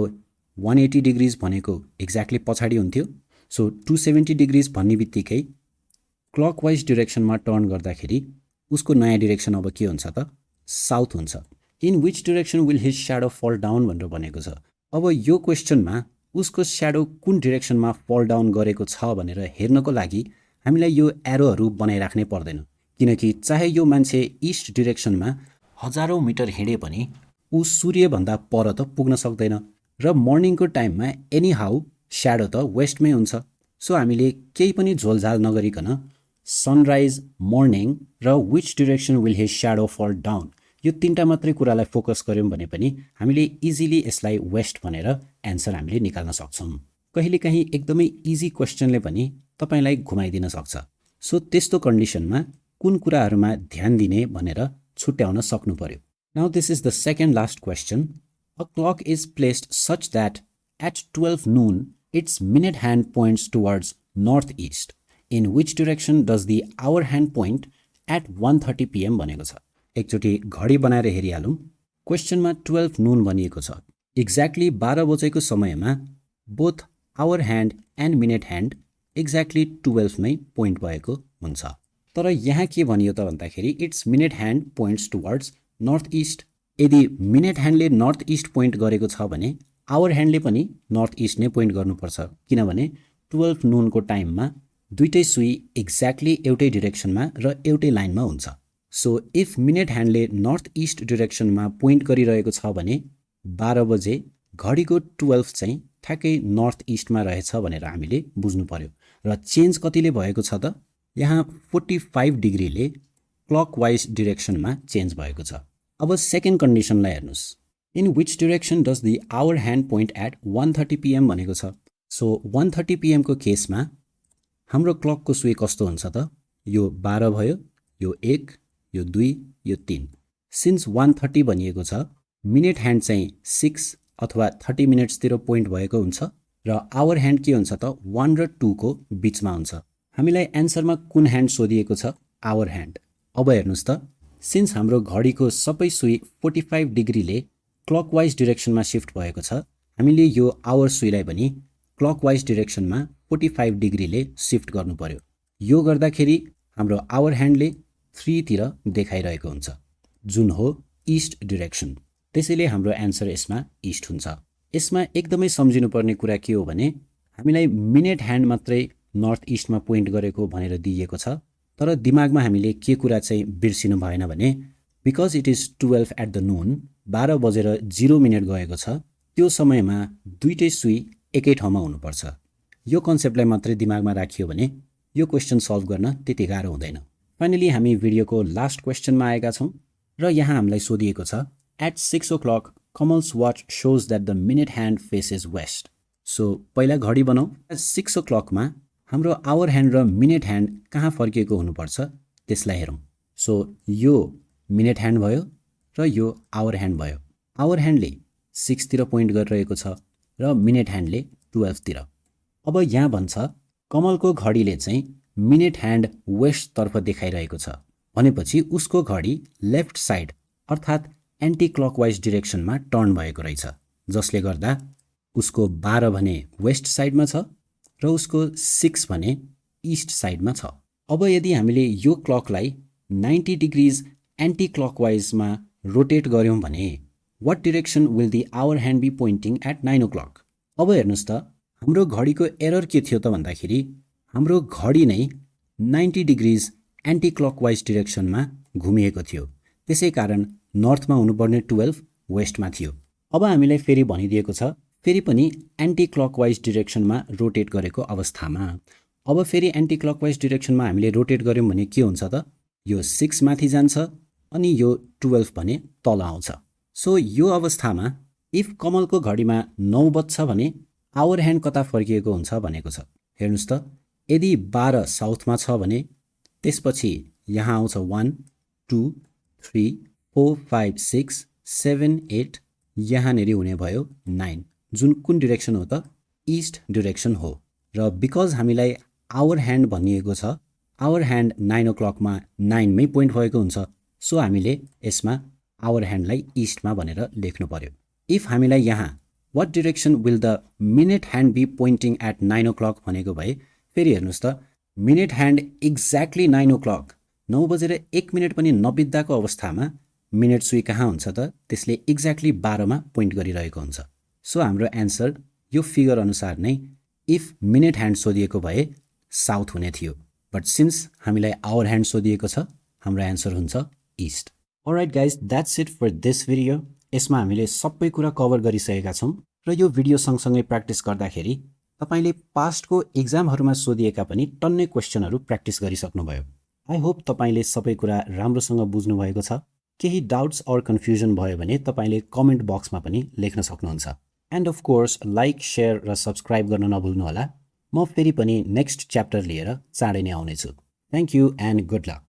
180 डिग्रिज भनेको एक्ज्याक्टली पछाडि हुन्थ्यो। सो 270 डिग्रिज भन्ने बित्तिकै क्लकवाइज डिरेक्सनमा टर्न गर्दाखेरि उसको नयाँ डिरेक्सन अब के हुन्छ त, साउथ हुन्छ। In which direction will his shadow फल डाउन भनेर भनेको छ। अब यो क्वेसनमा उसको स्याडो कुन डिरेक्सनमा फल डाउन गरेको छ भनेर हेर्नको लागि हामीलाई यो एरोहरू बनाइराख्नै पर्दैन, किनकि चाहे यो मान्छे इस्ट डिरेक्सनमा हजारौँ मिटर हिँडे पनि ऊ सूर्यभन्दा पर त पुग्न सक्दैन र मर्निङको टाइममा एनी हाउ स्याडो त वेस्टमै हुन्छ। सो हामीले केही पनि झोलझाल नगरिकन सनराइज, मर्निङ र which direction will his shadow फल डाउन, यो तीनटा मात्रै कुरालाई फोकस गऱ्यौँ भने पनि हामीले इजिली यसलाई वेस्ट भनेर एन्सर हामीले निकाल्न सक्छौँ। कहिलेकाहीँ एकदमै इजी क्वेसनले पनि तपाईँलाई घुमाइदिन सक्छ। सो त्यस्तो कन्डिसनमा कुन कुराहरूमा ध्यान दिने भनेर छुट्याउन सक्नु पर्यो। Now this is the second last question. A clock is placed such that at 12 noon its minute hand points towards north east. In which direction does the hour hand point at 1:30 PM भनेको छ। एकचोटि घडी बनाएर हेरिहालौँ। क्वेसनमा 12 noon भनिएको छ। Exactly 12 बजेको समयमा both hour hand and minute hand exactly 12 मै पोइन्ट भएको हुन्छ। तर यहाँ के भनियो त भन्दाखेरि it's minute hand points towards north east. यदि मिनट ह्यान्डले नर्थ इस्ट पोइन्ट गरेको छ भने आवर ह्यान्डले पनि नर्थ इस्ट नै पोइन्ट गर्नुपर्छ, किनभने 12 noon को टाइममा दुईटै सुई एक्ज्याक्टली एउटै डिरेक्सनमा र एउटै लाइनमा हुन्छ। सो इफ मिनट ह्यान्डले नर्थ इस्ट डिरेक्सनमा पोइन्ट गरिरहेको छ भने 12 बजे घडीको 12 चाहिँ ठ्याक्कै नर्थ इस्टमा रहेछ भनेर हामीले बुझ्नु पर्यो। र चेन्ज कतिले भएको छ त, यहाँ 45 डिग्रीले क्लकवाइज डिरेक्सनमा चेन्ज भएको छ। अब सेकेन्ड कन्डिसनलाई हेर्नुस्, in which direction does the hour hand point at 1:30 PM भनेको छ। सो 1:30 PM को केसमा हाम्रो क्लकको सुई कस्तो हुन्छ त, यो 12 भयो, यो 1, यो 2, यो 3। सिन्स 1:30 भनिएको छ, मिनेट ह्यान्ड चाहिँ 6 अथवा 30 मिनट्सतिर पोइन्ट भएको हुन्छ र आवर ह्यान्ड के हुन्छ त 1 र 2 को बिचमा हुन्छ। हामीलाई एन्सरमा कुन ह्यान्ड सोधिएको छ, आवर ह्यान्ड। अब हेर्नुस् त, सिन्स हाम्रो घडीको सबै सुई 45 डिग्रीले क्लकवाइज डिरेक्सनमा शिफ्ट भएको छ, हामीले यो आवर सुईलाई पनि क्लकवाइज डिरेक्सनमा 45 डिग्रीले शिफ्ट गर्नु पर्यो। यो गर्दाखेरि हाम्रो आवर ह्यान्डले 3 तिर देखाइरहेको हुन्छ, जुन हो ईस्ट डिरेक्सन। त्यसैले हाम्रो एन्सर यसमा ईस्ट हुन्छ। यसमा एकदमै सम्झिनुपर्ने कुरा के हो भने, हामीलाई मिनेट ह्यान्ड मात्रै नर्थ इस्टमा पोइन्ट गरेको भनेर दिइएको छ, तर दिमागमा हामीले के कुरा चाहिँ बिर्सिनु भएन भने, because it is 12 at the noon, 12 बजेर 0 मिनट गएको छ, त्यो समयमा दुईटै सुई एकै ठाउँमा हुनुपर्छ। यो कन्सेप्टलाई मात्रै दिमागमा राखियो भने यो क्वेसन सल्भ गर्न त्यति गाह्रो हुँदैन। फाइनली हामी भिडियोको लास्ट क्वेसनमा आएका छौँ र यहाँ हामीलाई सोधिएको छ, at 6 o'clock Kamal's watch shows that the minute hand faces west. So पहिला घडी बनाऊ। 6 o'clockमा हाम्रो आवर ह्यान्ड र मिनेट ह्यान्ड कहाँ फर्किएको हुनुपर्छ त्यसलाई हेरौँ। सो यो मिनेट ह्यान्ड भयो र यो आवर ह्यान्ड भयो। आवर ह्यान्डले 6 तिर पोइन्ट गरिरहेको छ र मिनेट ह्यान्डले 12 तिर। अब यहाँ भन्छ कमलको घडीले चाहिँ मिनेट ह्यान्ड वेस्टतर्फ देखाइरहेको छ, भनेपछि उसको घडी लेफ्ट साइड अर्थात् एन्टी क्लकवाइज डिरेक्सनमा टर्न भएको रहेछ, जसले गर्दा उसको 12 भने वेस्ट साइडमा छ र उसको 6 भने इस्ट साइडमा छ। अब यदि हामीले यो क्लकलाई 90 डिग्रिज एन्टी क्लकवाइजमा रोटेट गर्यौँ भने what direction will the hour hand be pointing at 9 o'clock। अब हेर्नुहोस् त, हाम्रो घडीको एरर के थियो त भन्दाखेरि, हाम्रो घडी नै 90 डिग्रिज एन्टी क्लकवाइज डिरेक्सनमा घुमिएको थियो, त्यसै कारण नर्थमा हुनुपर्ने 12 वेस्टमा थियो। अब हामीलाई फेरि भनिदिएको छ, फेरि पनि एन्टी क्लकवाइज डिरेक्सनमा रोटेट गरेको अवस्थामा। अब फेरि एन्टी क्लकवाइज डिरेक्सनमा हामीले रोटेट गर्यौँ भने के हुन्छ त, यो 6 माथि जान्छ अनि यो 12 भने तल आउँछ। सो यो अवस्थामा इफ कमलको घडीमा 9 बज्छ भने आवर ह्यान्ड कता फर्किएको हुन्छ भनेको छ। हेर्नुहोस् त, यदि 12 साउथमा छ भने त्यसपछि यहाँ आउँछ 1 2 3 4 5 6 7 8, यहाँनेरि हुने भयो 9, जुन कुन डिरेक्सन हो त, इस्ट डिरेक्सन हो। र बिकज हामीलाई आवर ह्यान्ड भनिएको छ, आवर ह्यान्ड 9 o'clockमा 9 मै पोइन्ट भएको हुन्छ, सो हामीले यसमा आवर ह्यान्डलाई इस्टमा भनेर लेख्नु पर्यो। इफ हामीलाई यहाँ what direction will the minute hand be pointing at 9 o'clock भनेको भए, फेरि हेर्नुहोस् त, मिनेट ह्यान्ड एक्ज्याक्टली 9 o'clock 9 बजेर 1 मिनट पनि नबित्दाको अवस्थामा मिनेट सुई कहाँ हुन्छ त, त्यसले एक्ज्याक्टली 12 मा पोइन्ट गरिरहेको हुन्छ। सो हाम्रो एन्सर यो फिगर अनुसार नै इफ मिनेट ह्यान्ड सोधिएको भए साउथ हुने थियो, बट सिन्स हामीलाई आवर ह्यान्ड सोधिएको छ, हाम्रो एन्सर हुन्छ east. Alright guys, that's it for this video. यसमा हामीले सबै कुरा कभर गरिसकेका छौँ र यो भिडियो सँगसँगै प्र्याक्टिस गर्दाखेरि तपाईले पास्टको एक्जामहरूमा सोधिएका पनि टन्नै क्वेसनहरू प्र्याक्टिस गरिसक्नुभयो। आई होप तपाईले सबै कुरा राम्रोसँग बुझ्नुभएको छ। केही डाउट्स अर कन्फ्युजन भयो भने तपाईले कमेन्ट बक्समा पनि लेख्न सक्नुहुन्छ। And of course like, share र सब्सक्राइब गर्न नभुल्नुहोला। म फेरि पनि नेक्स्ट च्याप्टर लिएर चाँडै नै आउनेछु। Thank you and good lock.